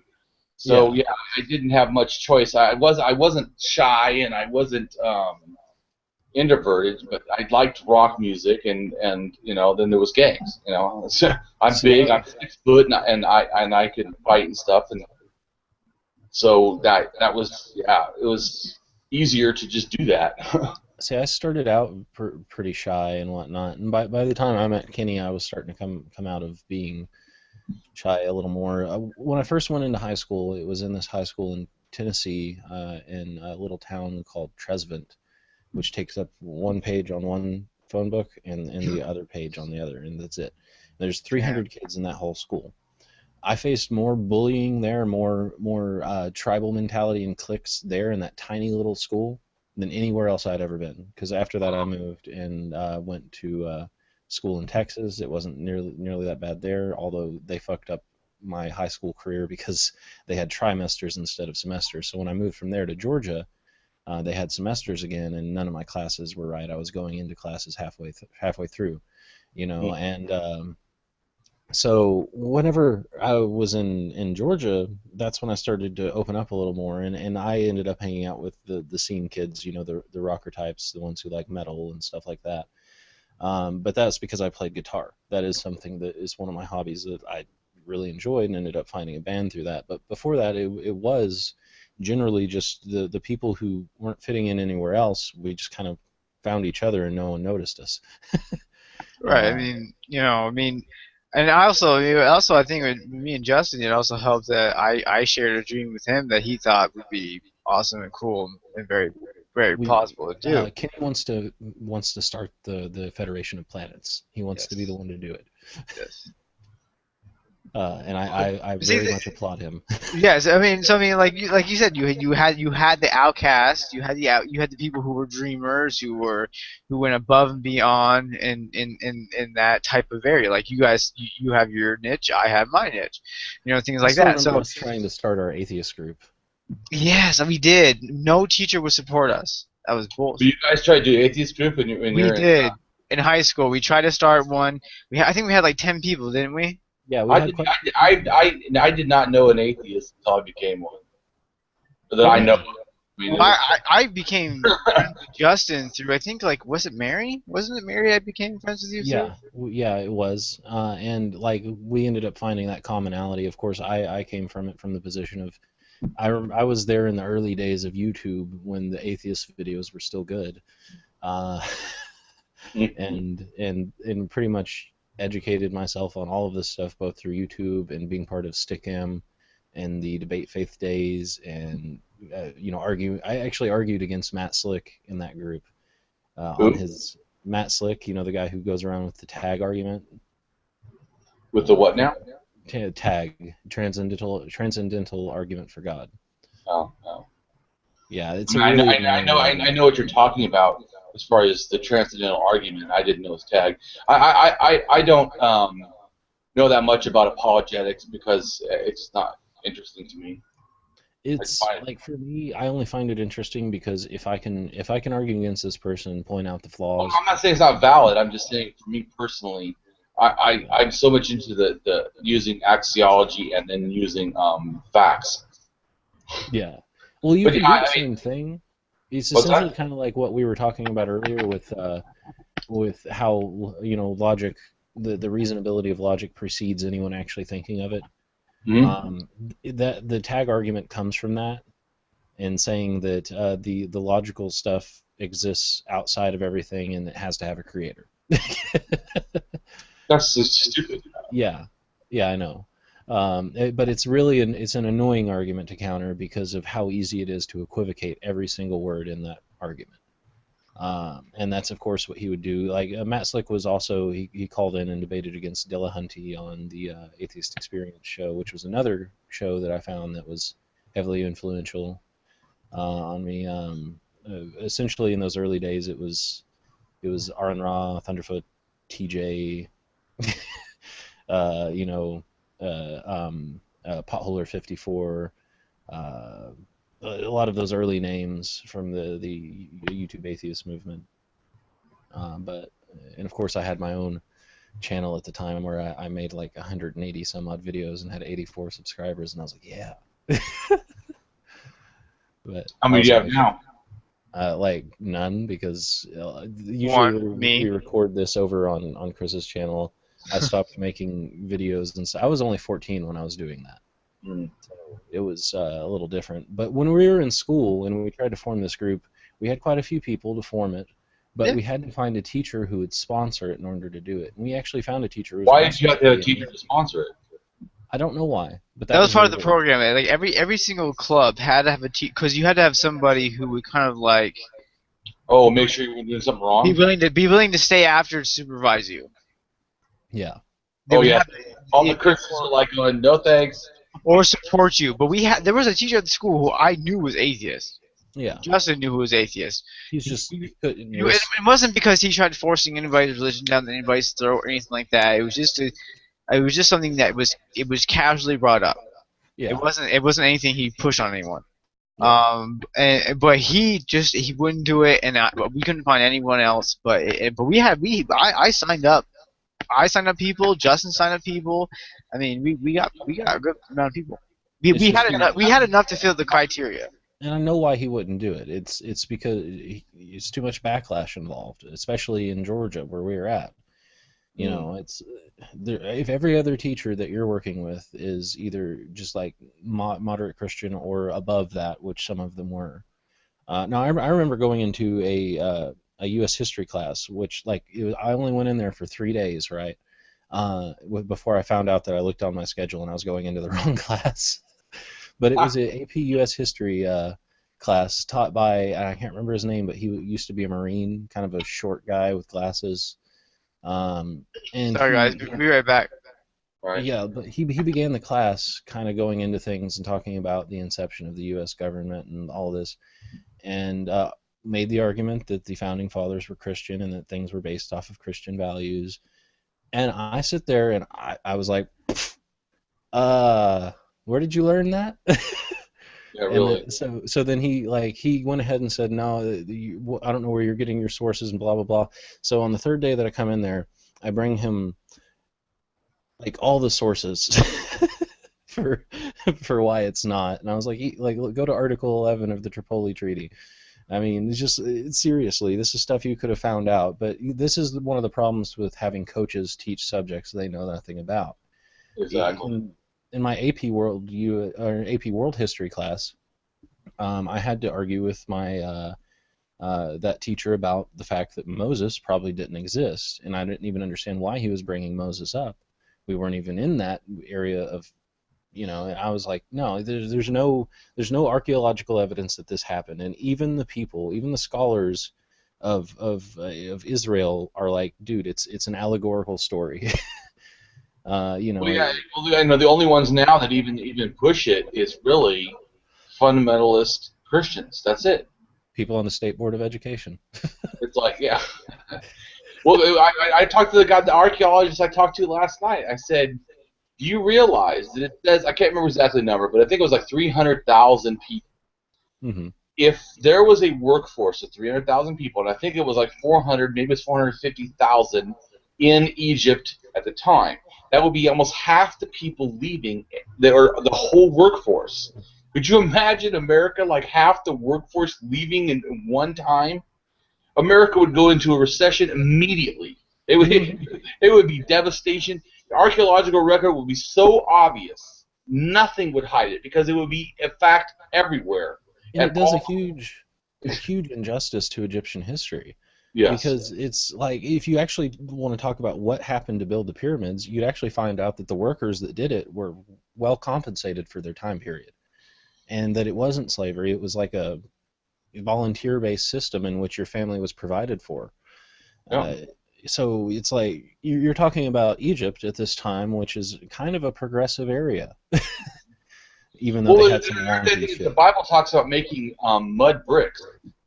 Speaker 3: So
Speaker 1: Yeah.
Speaker 3: yeah, I didn't have much choice. I wasn't shy and I wasn't introverted, but I liked rock music and then there was gangs. So I'm
Speaker 1: See,
Speaker 3: big, I'm 6 foot, and I can fight and stuff, and so that was yeah, it was easier to just do that.
Speaker 1: I started out pretty shy and whatnot, and by the time I met Kenny, I was starting to come out of being shy a little more. When I first went into high school, it was in this high school in Tennessee, in a little town called Tresvent, which takes up one page on one phone book and the other page on the other, and that's it. There's
Speaker 2: Damn.
Speaker 1: 300 kids in that whole school. I faced more bullying there, more tribal mentality and cliques there in that tiny little school than anywhere else I'd ever been. Because after that, I moved and went to school in Texas. It wasn't nearly that bad there, although they fucked up my high school career because they had trimesters instead of semesters. So when I moved from there to Georgia, they had semesters again, and none of my classes were right. I was going into classes halfway through, and so whenever I was in Georgia, that's when I started to open up a little more, and I ended up hanging out with the scene kids, the rocker types, the ones who like metal and stuff like that. But that's because I played guitar. That is something that is one of my hobbies that I really enjoyed and ended up finding a band through that. But before that, it was generally just the people who weren't fitting in anywhere else, we just kind of found each other and no one noticed us.
Speaker 2: Right. I mean, and also I think with me and Justin, it also helped that I shared a dream with him that he thought would be awesome and cool and very, very
Speaker 1: We
Speaker 2: plausible to do.
Speaker 1: Kenny wants to start the Federation of Planets. He wants to be the
Speaker 2: Yes.
Speaker 1: one to do it.
Speaker 2: Yes.
Speaker 1: And I
Speaker 2: See,
Speaker 1: very much applaud him.
Speaker 2: yes, like you said, you had the outcasts, you had the people who were dreamers, who went above and beyond in that type of area. Like you guys, you have your niche, I have my niche, things
Speaker 1: I
Speaker 2: like
Speaker 1: still
Speaker 2: that.
Speaker 1: remember
Speaker 2: So
Speaker 1: us trying to start our atheist group.
Speaker 2: yes, we did. No teacher would support us. That was
Speaker 3: But you
Speaker 2: bullshit.
Speaker 3: guys try to do atheist group when
Speaker 2: We
Speaker 3: you're in.
Speaker 2: did in high school. We tried to start one. I think we had like 10 people, didn't we?
Speaker 1: Yeah, we
Speaker 3: I
Speaker 1: had
Speaker 3: did.
Speaker 1: quite.
Speaker 3: I did not know an atheist until I became one. That
Speaker 2: Well,
Speaker 3: I know.
Speaker 2: we,
Speaker 3: Of. I mean,
Speaker 2: well,
Speaker 3: it was.
Speaker 2: I became friends with Justin through, I think, like, was it Mary? Wasn't it Mary I became friends with you through?
Speaker 1: Yeah, it was. And like we ended up finding that commonality. Of course, I came from it from the position of I was there in the early days of YouTube when the atheist videos were still good, uh, and pretty much educated myself on all of this stuff both through YouTube and being part of Stickam and the debate faith days and argue. I actually argued against Matt Slick in that group on
Speaker 3: Who?
Speaker 1: his Matt Slick, the guy who goes around with the tag argument.
Speaker 3: With the what now?
Speaker 1: Tag transcendental argument for God.
Speaker 3: Oh, oh.
Speaker 1: Yeah, it's
Speaker 3: I,
Speaker 1: a
Speaker 3: mean,
Speaker 1: really
Speaker 3: I know what you're talking about as far as the transcendental argument. I didn't know his tag. I don't know that much about apologetics because it's not interesting to me.
Speaker 1: It's like for me, I only find it interesting because if I can argue against this person and point out the
Speaker 3: Well,
Speaker 1: flaws.
Speaker 3: I'm not saying it's not valid. I'm just saying for me personally, I'm so much into the using axiology and then using facts.
Speaker 1: Yeah. Well, you
Speaker 3: But
Speaker 1: can
Speaker 3: yeah,
Speaker 1: do the
Speaker 3: I mean,
Speaker 1: same thing. It's
Speaker 3: what's
Speaker 1: essentially
Speaker 3: that?
Speaker 1: kind of like what we were talking about earlier with how logic, the reasonability of logic precedes anyone actually thinking of it.
Speaker 3: Mm-hmm.
Speaker 1: That the tag argument comes from that, and saying that the logical stuff exists outside of everything and it has to have a creator.
Speaker 3: That's just stupid.
Speaker 1: Yeah, I know. But it's an annoying argument to counter because of how easy it is to equivocate every single word in that argument. And that's of course what he would do. Like Matt Slick was also he called in and debated against Dillahunty on the Atheist Experience show, which was another show that I found that was heavily influential on me. Essentially, in those early days, it was Aaron Ra, Thunderfoot, TJ, uh, you know, Potholer 54, uh, a lot of those early names from the YouTube atheist movement. And of course, I had my own channel at the time where I made like 180 some odd videos and had 84 subscribers, and I was like, yeah. But
Speaker 3: How many do you have now?
Speaker 1: like none, because usually
Speaker 2: One,
Speaker 1: we
Speaker 2: me.
Speaker 1: record this over on Chris's channel. I stopped making videos, and so I was only 14 when I was doing that.
Speaker 3: Mm.
Speaker 1: So it was a little different. But when we were in school and we tried to form this group, we had quite a few people to form it, but
Speaker 2: Yeah.
Speaker 1: we had to find a teacher who would sponsor it in order to do it. And we actually found a teacher who was
Speaker 3: Why
Speaker 1: also
Speaker 3: did you have to have a
Speaker 1: really
Speaker 3: teacher to sponsor it?
Speaker 1: I don't know why, but
Speaker 2: That was part of the
Speaker 1: really-
Speaker 2: program. Like every single club had to have because you had to have somebody who would kind of like
Speaker 3: Oh, make sure you're doing something wrong.
Speaker 2: be willing to stay after and supervise you.
Speaker 1: Yeah.
Speaker 2: They
Speaker 3: Oh
Speaker 2: would
Speaker 3: yeah.
Speaker 2: have-
Speaker 3: All the Christians are like going, no thanks.
Speaker 2: or support you. But there was a teacher at the school who I knew was atheist.
Speaker 1: Yeah.
Speaker 2: Justin knew who was atheist.
Speaker 1: He's just
Speaker 2: It
Speaker 1: couldn't
Speaker 2: wasn't because he tried forcing anybody's religion down anybody's throat or anything like that. It was just something that was casually brought up.
Speaker 1: yeah.
Speaker 2: It wasn't anything he pushed on anyone.
Speaker 1: Yeah.
Speaker 2: But he wouldn't do it, and but we couldn't find anyone else. But I signed up. I signed up people. Justin signed up people. I mean, we got a good amount of people. We had enough to fill the criteria.
Speaker 1: And I know why he wouldn't do it. It's because it's too much backlash involved, especially in Georgia where we were at. You know, it's there, if every other teacher that you're working with is either just like moderate Christian or above that, which some of them were. Now, I remember going into a U.S. history class, which like I only went in there for 3 days, right? Before I found out that I looked on my schedule and I was going into the wrong class. But it was an AP U.S. history class taught by, I can't remember his name, but he used to be a Marine, kind of a short guy with glasses. And
Speaker 2: Sorry, guys. We'll be right back.
Speaker 3: Right.
Speaker 1: yeah, but he began the class kind of going into things and talking about the inception of the U.S. government and all this, and made the argument that the founding fathers were Christian and that things were based off of Christian values. And I sit there and I was like, where did you learn that?
Speaker 3: Yeah, really.
Speaker 1: So then he went ahead and said, no, I don't know where you're getting your sources and blah blah blah. So on the third day that I come in there, I bring him like all the sources for why it's not, and I was like go to Article 11 of the Tripoli Treaty. I mean, seriously, this is stuff you could have found out, but this is one of the problems with having coaches teach subjects they know nothing about.
Speaker 3: Exactly.
Speaker 1: In my AP World History class, I had to argue with my that teacher about the fact that Moses probably didn't exist, and I didn't even understand why he was bringing Moses up. We weren't even in that area of, and I was like, no, there's no archaeological evidence that this happened, and even the scholars of Israel are like, dude, it's an allegorical story.
Speaker 3: Well, yeah. Well, I know the only ones now that even push it is really fundamentalist Christians. That's it.
Speaker 1: People on the State Board of Education.
Speaker 3: It's like, yeah. Well, I talked to the archaeologist I talked to last night. I said, do you realize that it says, I can't remember exactly the number, but I think it was like 300,000 people.
Speaker 1: Mm-hmm.
Speaker 3: If there was a workforce of 300,000 people, and I think it was like 400, maybe it's 450,000 in Egypt at the time, that would be almost half the people leaving, or the whole workforce. Could you imagine America, like half the workforce leaving in one time? America would go into a recession immediately. It would be devastation. The archaeological record would be so obvious, nothing would hide it, because it would be a fact everywhere.
Speaker 1: And it does a huge injustice to Egyptian history.
Speaker 3: Yes.
Speaker 1: Because it's like, if you actually want to talk about what happened to build the pyramids, you'd actually find out that the workers that did it were well compensated for their time period, and that it wasn't slavery. It was like a volunteer-based system in which your family was provided for.
Speaker 3: Yeah.
Speaker 1: So it's like you're talking about Egypt at this time, which is kind of a progressive area, even though they had some wonky
Speaker 3: the Bible talks about making mud bricks,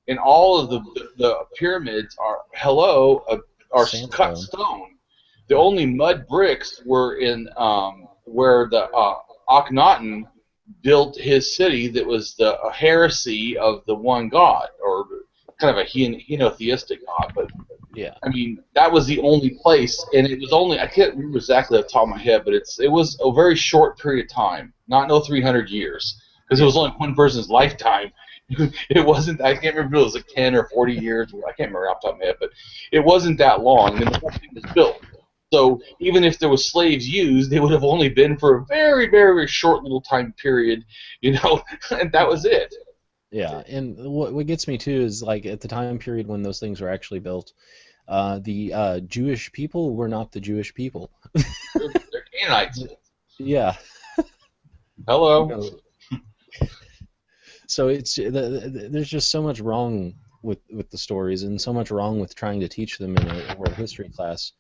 Speaker 3: and all of the pyramids are cut stone. The only mud bricks were in where the Akhenaten built his city that was the heresy of the one God, or kind of a henotheistic God, but
Speaker 1: yeah.
Speaker 3: I mean, that was the only place, and it was only, I can't remember exactly off the top of my head, but it was a very short period of time, not 300 years, because it was only one person's lifetime. It wasn't, I can't remember if it was like 10 or 40 years, I can't remember off the top of my head, but it wasn't that long, and the whole thing was built. So even if there was slaves used, they would have only been for a very, very, very short little time period, and that was it.
Speaker 1: Yeah, and what gets me too is, like, at the time period when those things were actually built, the Jewish people were not the Jewish people.
Speaker 3: They're Canaanites.
Speaker 1: Yeah.
Speaker 3: Hello.
Speaker 1: So there's just so much wrong with the stories, and so much wrong with trying to teach them in a world history class.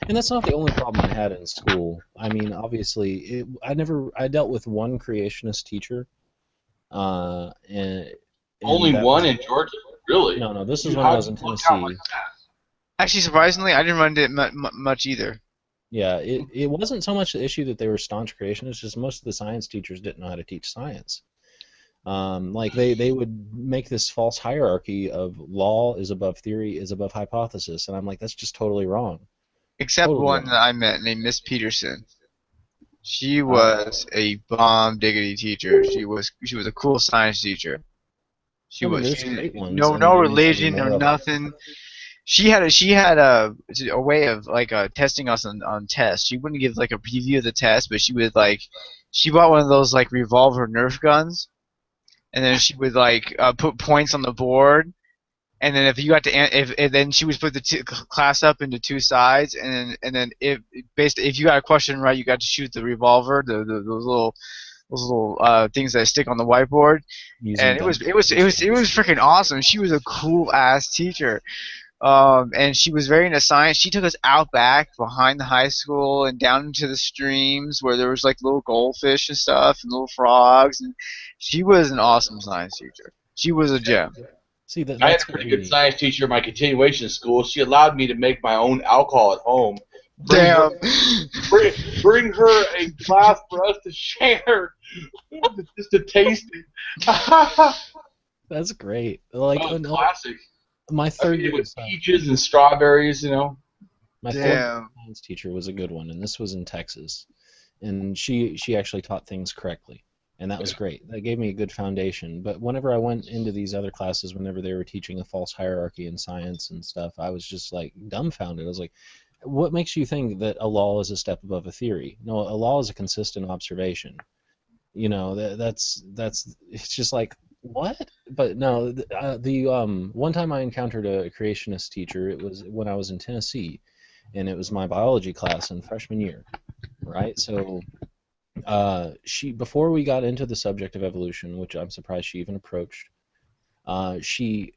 Speaker 1: And that's not the only problem I had in school. I mean, obviously, I dealt with one creationist teacher, and
Speaker 3: only one in Georgia, really?
Speaker 1: No, this is when I was in Tennessee.
Speaker 2: Actually, surprisingly, I didn't run into it much either.
Speaker 1: Yeah, it wasn't so much the issue that they were staunch creationists, just most of the science teachers didn't know how to teach science. Like they would make this false hierarchy of law is above theory, is above hypothesis, and I'm like, that's just totally wrong.
Speaker 2: Except totally one wrong. That I met named Miss Peterson. She was a bomb diggity teacher. She was a cool science teacher. She was
Speaker 1: great ones,
Speaker 2: no religion, no nothing. she had a way of like testing us on tests. She wouldn't give like a preview of the test, but she bought one of those like revolver Nerf guns, and then she would like put points on the board, and then if you got to if then she would split the class up into two sides, and then if you got a question right, you got to shoot the revolver, those little things that stick on the whiteboard,
Speaker 1: Using
Speaker 2: and
Speaker 1: dumb
Speaker 2: it was freaking awesome. She was a cool ass teacher. And she was very into science. She took us out back behind the high school and down into the streams where there was like little goldfish and stuff and little frogs. And she was an awesome science teacher. She was a gem.
Speaker 1: See,
Speaker 3: I had
Speaker 1: that's
Speaker 3: a pretty good science teacher in my continuation school. She allowed me to make my own alcohol at home.
Speaker 2: Damn.
Speaker 3: Bring her a glass for us to share, just to taste it.
Speaker 1: That's great. Like,
Speaker 3: Oh, classic.
Speaker 1: my
Speaker 3: I
Speaker 1: third
Speaker 3: mean,
Speaker 1: year
Speaker 3: with peaches and strawberries, you know.
Speaker 1: my fourth
Speaker 2: Damn.
Speaker 1: science teacher was a good one, and this was in Texas, and she actually taught things correctly, and that was great. That gave me a good foundation. But whenever I went into these other classes, whenever they were teaching a false hierarchy in science and stuff, I was just like dumbfounded. I was like, what makes you think that a law is a step above a theory? No, a law is a consistent observation. You know, that's it's just like, what? But no, the one time I encountered a creationist teacher, it was when I was in Tennessee, and it was my biology class in freshman year, right? So she, before we got into the subject of evolution, which I'm surprised she even approached, she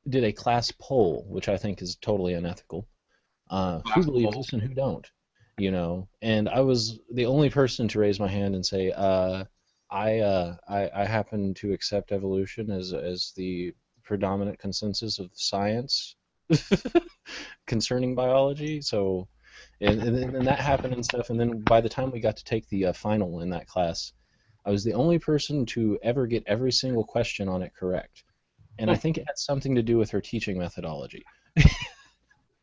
Speaker 1: did a class poll, which I think is totally unethical. Who believes this and who don't? You know, and I was the only person to raise my hand and say, I happen to accept evolution as the predominant consensus of science concerning biology. So, and that happened and stuff. And then by the time we got to take the final in that class, I was the only person to ever get every single question on it correct. And I think it had something to do with her teaching methodology.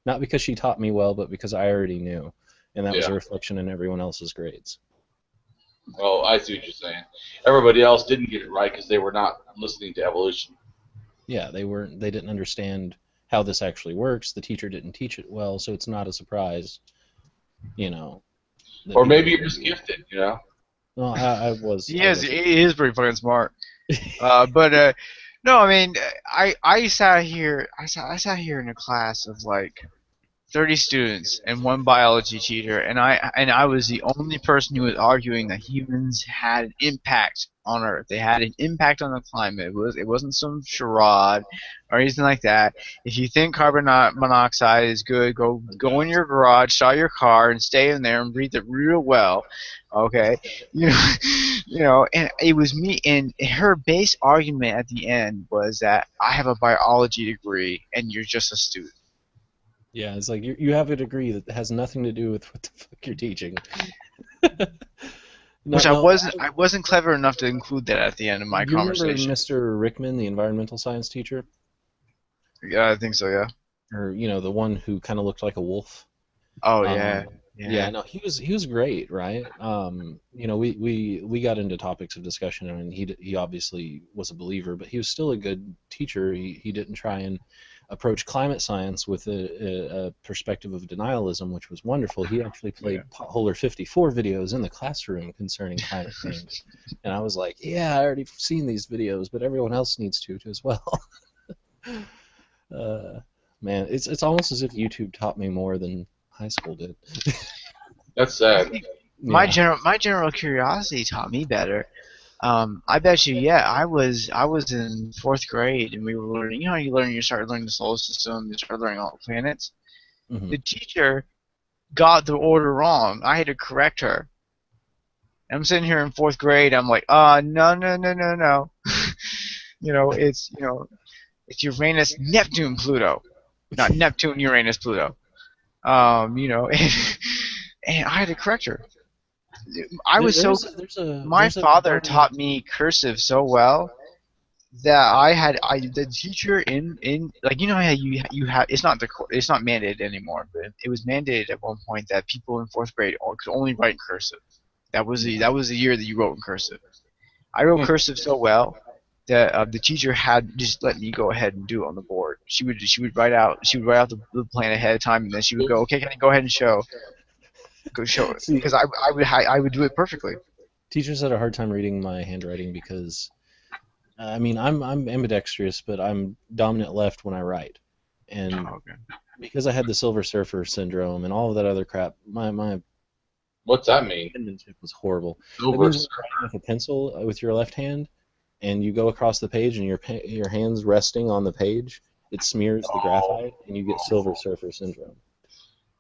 Speaker 1: Not because she taught me well, but because I already knew. And that was a reflection in everyone else's grades.
Speaker 3: Oh, I see what you're saying. Everybody else didn't get it right because they were not listening to evolution.
Speaker 1: Yeah, they didn't understand how this actually works. The teacher didn't teach it well, so it's not a surprise, you know.
Speaker 3: Or maybe you're just gifted, you know.
Speaker 1: Well, I was.
Speaker 2: He is pretty fucking smart. But no, I mean, I sat here in a class of like 30 students and one biology teacher, and I was the only person who was arguing that humans had an impact on Earth. They had an impact on the climate. It wasn't some charade or anything like that. If you think carbon monoxide is good, go in your garage, start your car, and stay in there and breathe it real well. Okay, you know, and it was me. And her base argument at the end was that I have a biology degree and you're just a student.
Speaker 1: Yeah, it's like you have a degree that has nothing to do with what the fuck you're teaching.
Speaker 2: Which I wasn't clever enough to include that at the end of my conversation.
Speaker 1: You remember Mr. Rickman, the environmental science teacher?
Speaker 2: Yeah, I think so. Yeah.
Speaker 1: Or the one who kind of looked like a wolf.
Speaker 2: Oh yeah.
Speaker 1: Yeah, no, he was great, right? We got into topics of discussion, and he obviously was a believer, but he was still a good teacher. He didn't try and approach climate science with a perspective of denialism, which was wonderful. He actually played Potholder 54 videos in the classroom concerning climate change, and I was like, yeah, I already seen these videos, but everyone else needs to as well. Man, it's almost as if YouTube taught me more than high school did.
Speaker 3: That's sad.
Speaker 2: My general curiosity taught me better. I bet you, yeah. I was in 4th grade, and we were learning. You know, you start learning the solar system, you start learning all the planets.
Speaker 1: Mm-hmm.
Speaker 2: The teacher got the order wrong. I had to correct her. I'm sitting here in 4th grade. I'm like, no. It's Uranus, Neptune, Pluto, not Neptune, Uranus, Pluto. And I had to correct her. My father taught me cursive so well that the teacher in like, you know how you have, it's not mandated anymore, but it was mandated at one point that people in 4th grade could only write in cursive. That was the year that you wrote in cursive. I wrote cursive so well that the teacher had just let me go ahead and do it on the board. She would write out the plan ahead of time, and then she would go, okay, can you go ahead and show it?
Speaker 1: See,
Speaker 2: Because I would do it perfectly.
Speaker 1: teachers had a hard time reading my handwriting because, I mean, I'm ambidextrous, but I'm dominant left when I write, and
Speaker 2: Oh, okay.
Speaker 1: because I had the Silver Surfer syndrome and all of that other crap, my
Speaker 3: What's that mean?
Speaker 1: penmanship was horrible. That
Speaker 3: Silver
Speaker 1: means when you're writing with a pencil with your left hand, and you go across the page, and your hand's resting on the page, it smears the graphite, and you get Silver Surfer syndrome.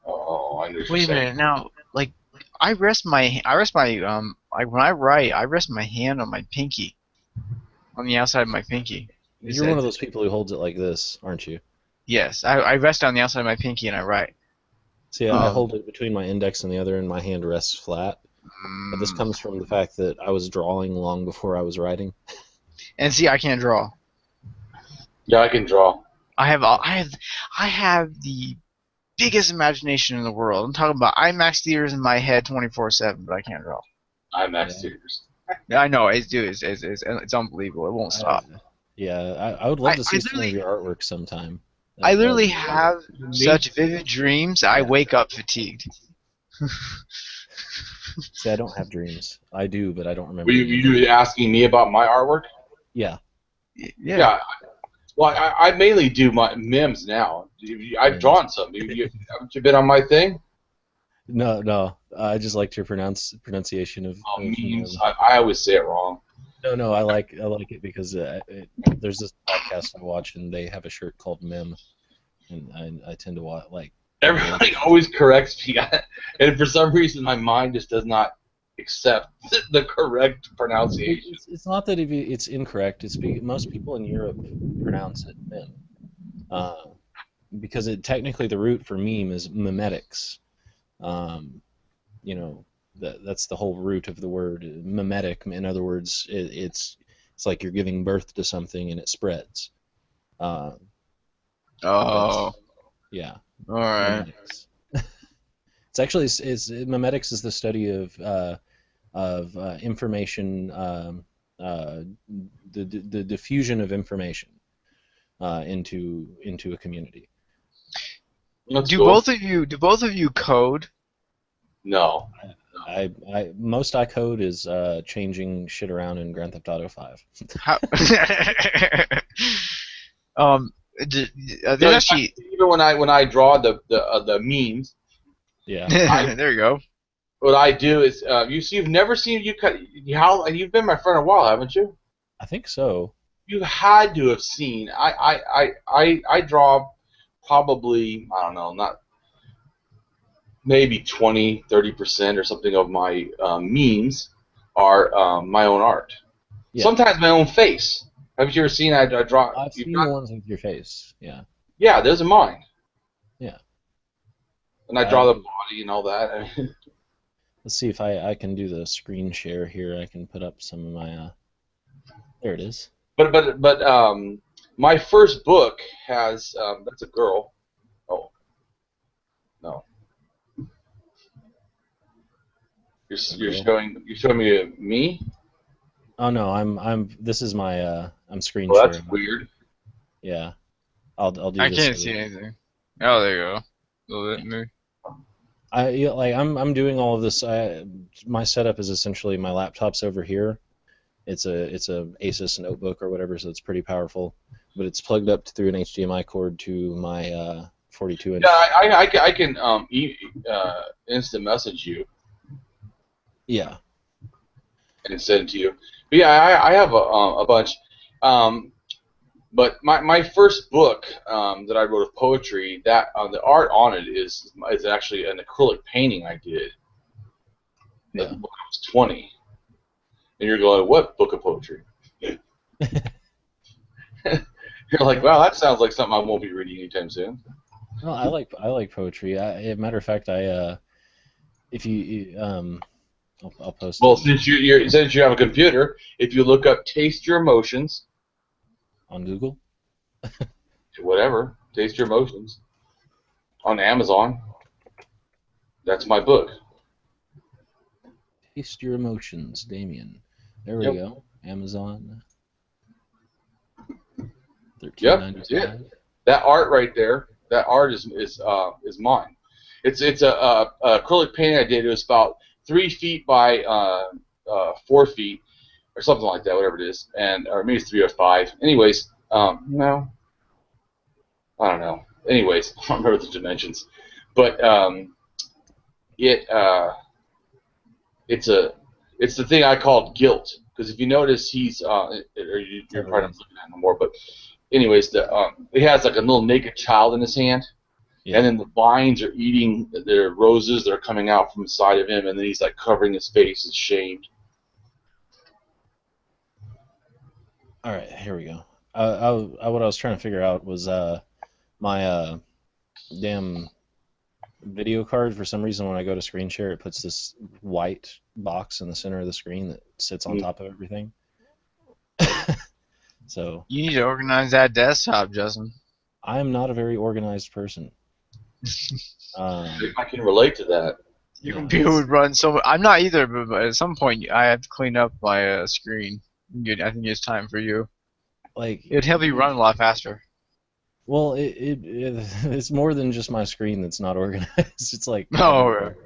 Speaker 3: Oh, I understand.
Speaker 2: Wait a minute now. Like I rest my when I write, I rest my hand on my pinky, on the outside of my pinky.
Speaker 1: You're one of those people who holds it like this, aren't you?
Speaker 2: Yes, I rest on the outside of my pinky and I write.
Speaker 1: See, I hold it between my index and the other, and my hand rests flat. But this comes from the fact that I was drawing long before I was writing.
Speaker 2: And see, I can't draw.
Speaker 3: Yeah, I can draw.
Speaker 2: I have the biggest imagination in the world. I'm talking about IMAX theaters in my head 24/7, but I can't draw.
Speaker 3: IMAX theaters.
Speaker 2: Yeah, I know. It's unbelievable. It won't stop.
Speaker 1: I would love to see
Speaker 2: I
Speaker 1: some of your artwork sometime.
Speaker 2: I literally have such vivid dreams. I wake up fatigued.
Speaker 1: See, I don't have dreams. I do, but I don't remember.
Speaker 3: Were you asking me about my artwork?
Speaker 1: Yeah.
Speaker 3: Yeah. Well, I mainly do my memes now. I've drawn some. Haven't you been on my thing?
Speaker 1: No. I just liked your pronunciation of
Speaker 3: memes. I always say it wrong.
Speaker 1: No. I like it because there's this podcast I watch, and they have a shirt called Mem, and I tend to watch like.
Speaker 3: Everybody always corrects me, and for some reason my mind just does not accept the correct pronunciation.
Speaker 1: It's not that it's incorrect. Most people in Europe pronounce it meme, because technically the root for meme is memetics. That's the whole root of the word memetic. In other words, it's like you're giving birth to something and it spreads.
Speaker 2: Oh.
Speaker 1: Yeah.
Speaker 2: All right.
Speaker 1: Memetics. It's actually memetics is the study of information, the diffusion of information into a community.
Speaker 3: Do
Speaker 2: both of you code?
Speaker 3: No.
Speaker 1: Most I code is changing shit around in Grand Theft Auto 5.
Speaker 2: How? There's actually
Speaker 3: even when I draw the memes.
Speaker 1: Yeah.
Speaker 2: There you go.
Speaker 3: What I do is you've never seen you've been my friend a while, haven't you?
Speaker 1: I think so.
Speaker 3: You had to have seen. I draw probably, I don't know, not maybe 20-30% or something of my memes are my own art. Yeah. Sometimes my own face. Have you ever seen I draw?
Speaker 1: I've seen the ones with your face. Yeah.
Speaker 3: Yeah, those are mine.
Speaker 1: Yeah.
Speaker 3: And I draw the body and all that.
Speaker 1: Let's see if I can do the screen share here. I can put up some of my. There it is.
Speaker 3: But my first book has that's a girl. Oh. No. You're showing me?
Speaker 1: Oh no, this is my I'm screen
Speaker 3: sharing.
Speaker 1: Well,
Speaker 3: that's weird.
Speaker 1: Yeah. I'll do
Speaker 2: I
Speaker 1: this.
Speaker 2: I can't see anything. Oh, there you go. A little bit maybe.
Speaker 1: I'm doing all of this. My setup is essentially my laptop's over here. It's a Asus notebook or whatever, so it's pretty powerful. But it's plugged up through an HDMI cord to my 42-inch.
Speaker 3: Yeah, I can instant message you.
Speaker 1: Yeah.
Speaker 3: And send it to you. But yeah, I have a bunch. But my first book that I wrote of poetry, that the art on it is actually an acrylic painting I did.
Speaker 1: Yeah.
Speaker 3: When I was 20. And you're going, what book of poetry? You're like, wow, that sounds like something I won't be reading anytime soon.
Speaker 1: No, I like poetry. Matter of fact, if you I'll post.
Speaker 3: Well, since you have a computer, if you look up "Taste Your Emotions"
Speaker 1: on Google,
Speaker 3: whatever, "Taste Your Emotions" on Amazon, that's my book.
Speaker 1: Taste Your Emotions, Damien. There we go. Amazon.
Speaker 3: Yep, that's it.
Speaker 1: $13.95.
Speaker 3: That art right there, that art is mine. It's a acrylic painting I did. It was about 3 feet by 4 feet or something like that, whatever it is, and or maybe it's 3 or 5. Anyways, no, I don't know. Anyways, I don't remember the dimensions, but it it's the thing I called guilt, because if you notice he's or you're probably not looking at it no more, but anyways, he has like a little naked child in his hand.
Speaker 1: Yeah.
Speaker 3: And then the vines are eating their roses that are coming out from the side of him, and then he's like covering his face, and shamed.
Speaker 1: All right, here we go. What I was trying to figure out was my damn video card. For some reason, when I go to screen share, it puts this white box in the center of the screen that sits on top of everything. So
Speaker 2: You need to organize that desktop, Justin.
Speaker 1: I am not a very organized person.
Speaker 3: I can relate to that.
Speaker 2: Your computer would run so. I'm not either, but at some point I have to clean up my screen. I think it's time for you.
Speaker 1: Like
Speaker 2: It'd help you run a lot faster.
Speaker 1: Well, it's more than just my screen that's not organized. It's like
Speaker 2: Oh,
Speaker 1: everywhere.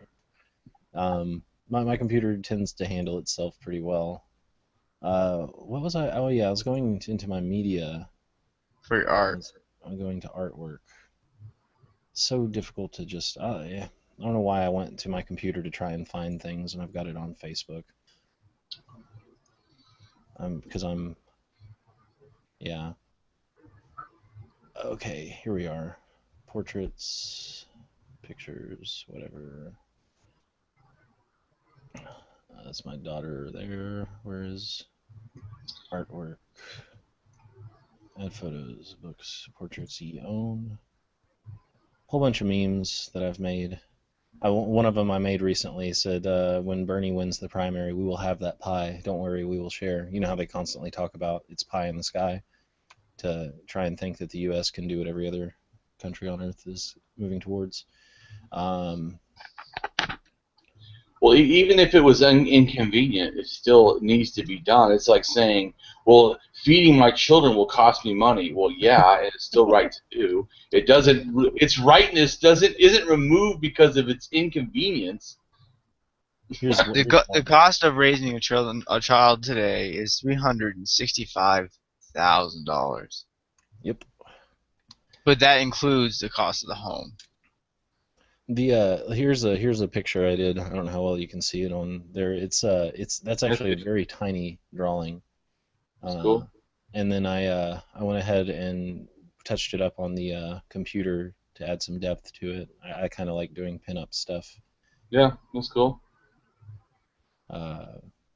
Speaker 1: My computer tends to handle itself pretty well. What was I? Oh yeah, I was going into my media.
Speaker 2: for your art.
Speaker 1: I'm going to artwork. So difficult to just. Yeah. I don't know why I went to my computer to try and find things, and I've got it on Facebook. Because I'm. Yeah. Okay, here we are. Portraits, pictures, whatever. That's my daughter there. Where is artwork? Add photos, books, portraits you own. Whole bunch of memes that I've made. One of them I made recently said, when Bernie wins the primary, we will have that pie. Don't worry, we will share. You know how they constantly talk about it's pie in the sky to try and think that the U.S. can do what every other country on earth is moving towards.
Speaker 3: Well, even if it was inconvenient, it still needs to be done. It's like saying, well, feeding my children will cost me money. Well, yeah, and it's still right to do. It doesn't. Its rightness isn't removed because of its inconvenience.
Speaker 2: The cost of raising a child today is $365,000.
Speaker 1: Yep.
Speaker 2: But that includes the cost of the home.
Speaker 1: Here's a picture I did. I don't know how well you can see it on there. That's actually a very tiny drawing.
Speaker 3: That's cool.
Speaker 1: And then I went ahead and touched it up on the computer to add some depth to it. I kind of like doing pinup stuff.
Speaker 3: Yeah, that's cool.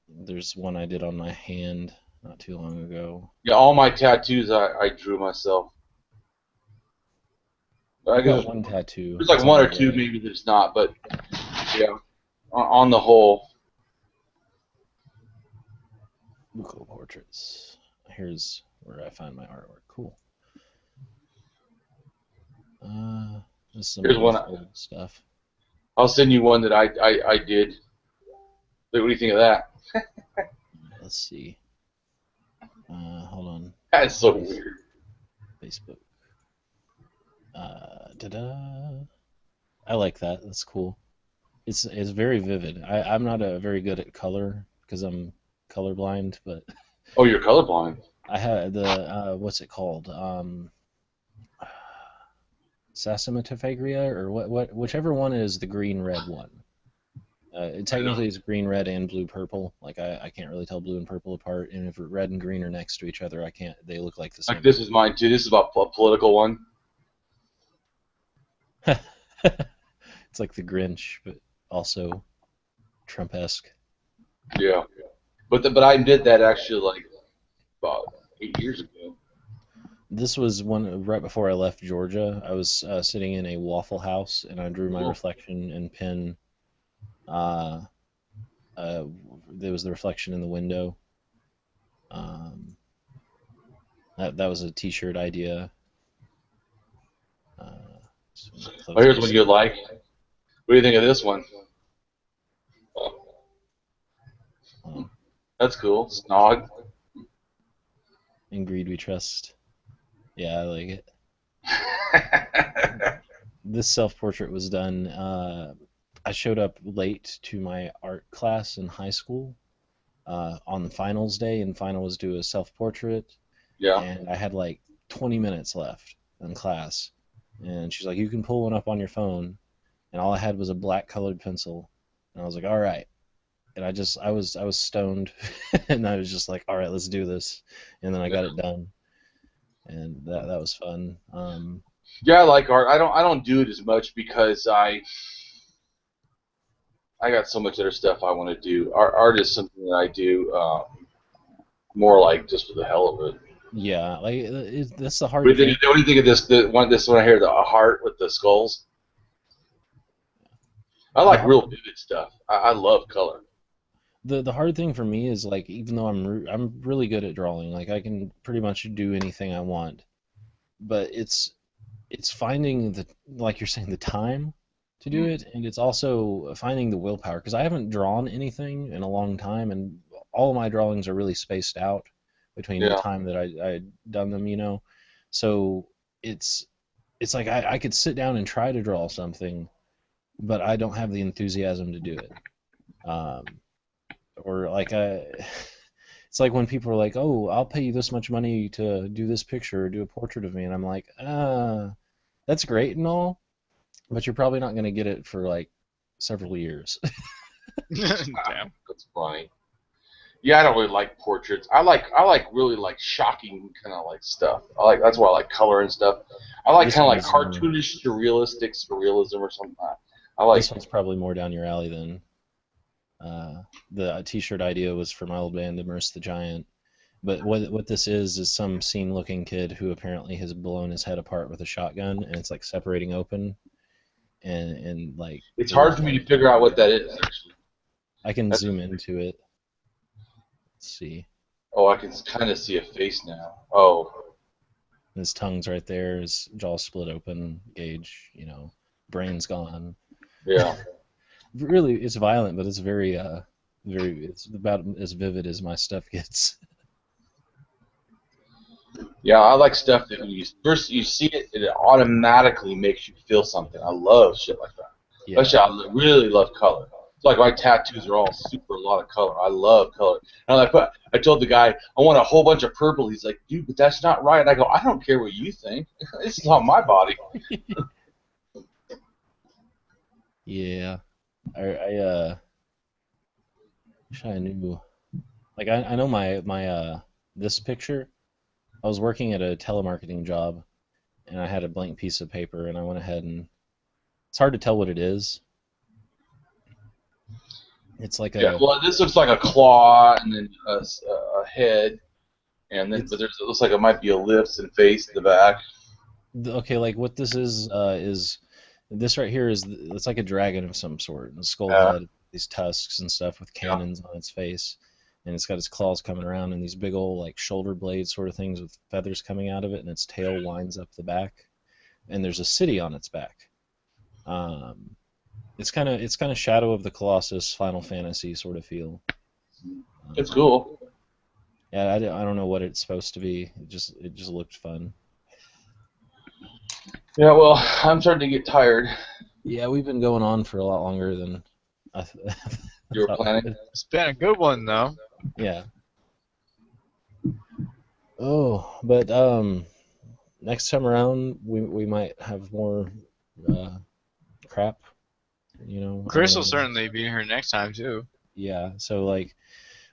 Speaker 1: There's one I did on my hand not too long ago.
Speaker 3: Yeah, all my tattoos I drew myself.
Speaker 1: I got one tattoo.
Speaker 3: There's like one or two maybe that's not, but yeah, on the whole.
Speaker 1: Cool portraits. Here's where I find my artwork. Cool. This is some
Speaker 3: Here's one
Speaker 1: stuff.
Speaker 3: I'll send you one that I did. What do you think of that?
Speaker 1: Let's see. Hold on.
Speaker 3: That is so weird.
Speaker 1: Facebook. I like that. That's cool. It's very vivid. I'm not very good at color because I'm colorblind, but
Speaker 3: Oh, you're colorblind.
Speaker 1: I had the what's it called? Sassimitifagria or whichever one is the green red one. Technically it's green, red, and blue, purple. Like I can't really tell blue and purple apart, and if red and green are next to each other, I can't. They look like the same.
Speaker 3: Like this is mine too. This is about a political one.
Speaker 1: It's like the Grinch, but also Trump-esque.
Speaker 3: Yeah, but I did that actually like about 8 years ago.
Speaker 1: This was one right before I left Georgia. I was sitting in a Waffle House, and I drew my reflection and pen. There was the reflection in the window. That was a T-shirt idea.
Speaker 3: Oh, here's one you like. What do you think of this one? That's cool. Snog.
Speaker 1: In Greed We Trust. Yeah, I like it. This self-portrait was done. I showed up late to my art class in high school on the finals day, and final was do a self-portrait,
Speaker 3: Yeah.
Speaker 1: and I had like 20 minutes left in class, and she's like, "You can pull one up on your phone," and all I had was a black colored pencil, and I was like, "All right." And I was stoned, and I was just like, "All right, let's do this," and then I got it done, and that was fun.
Speaker 3: Yeah, I like art. I don't do it as much because I got so much other stuff I want to do. Art is something that I do more like just for the hell of it.
Speaker 1: Yeah, like that's the
Speaker 3: What
Speaker 1: hard
Speaker 3: do you
Speaker 1: thing.
Speaker 3: think? What do you think of this? This one I hear, the a heart with the skulls. I
Speaker 1: The
Speaker 3: like
Speaker 1: hard
Speaker 3: real vivid stuff. I love color.
Speaker 1: the hard thing for me is like even though I'm really good at drawing, like I can pretty much do anything I want, but it's finding the like you're saying the time to do it, and it's also finding the willpower because I haven't drawn anything in a long time, and all of my drawings are really spaced out between the
Speaker 3: Yeah.
Speaker 1: time that I done them, you know. So it's it's like I could sit down and try to draw something, but I don't have the enthusiasm to do it. Um, or like it's like when people are like, "Oh, I'll pay you this much money to do this picture or do a portrait of me," and I'm like, that's great and all, but you're probably not going to get it for like several years."
Speaker 2: Damn.
Speaker 3: That's funny. Yeah, I don't really like portraits. I like really like shocking kind of like stuff. That's why I like color and stuff. I like
Speaker 1: This
Speaker 3: kind of like
Speaker 1: one's
Speaker 3: cartoonish surrealism or something. I like.
Speaker 1: this one's probably more down your alley than the T-shirt idea was for my old band Immerse the Giant. But what this is some scene-looking kid who apparently has blown his head apart with a shotgun, and it's like separating open, and like
Speaker 3: It's
Speaker 1: the
Speaker 3: hard for me to figure out what that is. Actually,
Speaker 1: I can
Speaker 3: that's,
Speaker 1: zoom into it. Let's see.
Speaker 3: oh, I can kind of see a face now. Oh,
Speaker 1: His tongue's right there, his jaw split open, gauge, brain's gone.
Speaker 3: yeah.
Speaker 1: Really, it's violent, but it's it's about as vivid as my stuff gets.
Speaker 3: Yeah, I like stuff that when you first you see it, it automatically makes you feel something. I love shit like that.
Speaker 1: Yeah.
Speaker 3: Especially, I really love color. It's like my tattoos are all super a lot of color. I love color. And I told the guy I want a whole bunch of purple. He's like, dude, but that's not right. And I go, I don't care what you think. This is on my body.
Speaker 1: Yeah. I wish I knew. Like I know my this picture. I was working at a telemarketing job, and I had a blank piece of paper, and I went ahead and it's hard to tell what it is. It's like
Speaker 3: Yeah.
Speaker 1: a
Speaker 3: Well, this looks like a claw and then a head, and then
Speaker 1: it's
Speaker 3: it looks like it might be a lips and face in the back.
Speaker 1: okay. Like what this is this right here is it's like a dragon of some sort, a skull
Speaker 3: Uh,
Speaker 1: head, these tusks and stuff with
Speaker 3: yeah.
Speaker 1: cannons on its face, and it's got its claws coming around and these big old like shoulder blades sort of things with feathers coming out of it, and its tail winds up the back, and there's a city on its back. Um, it's kind of Shadow of the Colossus, Final Fantasy sort of feel.
Speaker 3: It's
Speaker 1: Um,
Speaker 3: cool.
Speaker 1: yeah, I don't know what it's supposed to be. It just looked fun.
Speaker 3: Yeah. Well, I'm starting to get tired.
Speaker 1: Yeah, we've been going on for a lot longer than I
Speaker 3: You were
Speaker 1: thought we
Speaker 3: planning.
Speaker 1: would.
Speaker 2: It's been a good one though.
Speaker 1: Yeah. Oh, but next time around we might have more uh, crap. I don't
Speaker 2: Chris will
Speaker 1: know.
Speaker 2: certainly be here next time too.
Speaker 1: Yeah. So like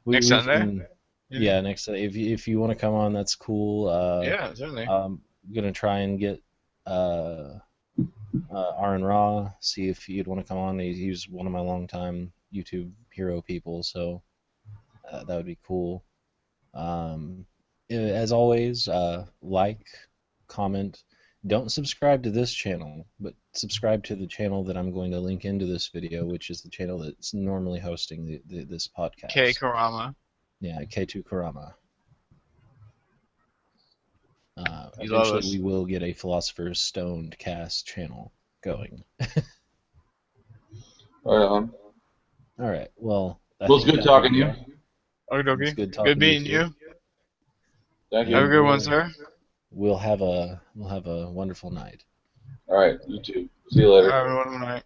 Speaker 2: Next
Speaker 1: we
Speaker 2: Sunday?
Speaker 1: can.
Speaker 2: Maybe?
Speaker 1: Yeah. Next, if you want to come on, that's cool.
Speaker 2: Yeah, certainly.
Speaker 1: I'm gonna try and get uh Aaron Ra, see if he'd want to come on. He's one of my longtime YouTube hero people, so that would be cool. Um, as always, like, comment. Don't subscribe to this channel, but subscribe to the channel that I'm going to link into this video, which is the channel that's normally hosting this
Speaker 2: K
Speaker 1: podcast.
Speaker 2: Karama.
Speaker 1: Yeah, K2 Kurama.
Speaker 2: You love
Speaker 1: Eventually,
Speaker 2: us.
Speaker 1: we will get a Philosopher's Stoned cast channel going.
Speaker 3: Right on.
Speaker 1: All right. Well, I
Speaker 3: Well, it's
Speaker 1: think
Speaker 3: good
Speaker 1: that'll
Speaker 3: talking to
Speaker 1: be
Speaker 3: you.
Speaker 2: Okay,
Speaker 1: it's
Speaker 2: okay.
Speaker 1: good
Speaker 2: Good
Speaker 1: talking to you
Speaker 2: meeting
Speaker 1: too.
Speaker 2: you.
Speaker 3: Thank
Speaker 2: Have a
Speaker 3: you.
Speaker 2: good one, sir.
Speaker 1: we'll have a wonderful night.
Speaker 3: All right, you too. See you later.
Speaker 2: Everyone,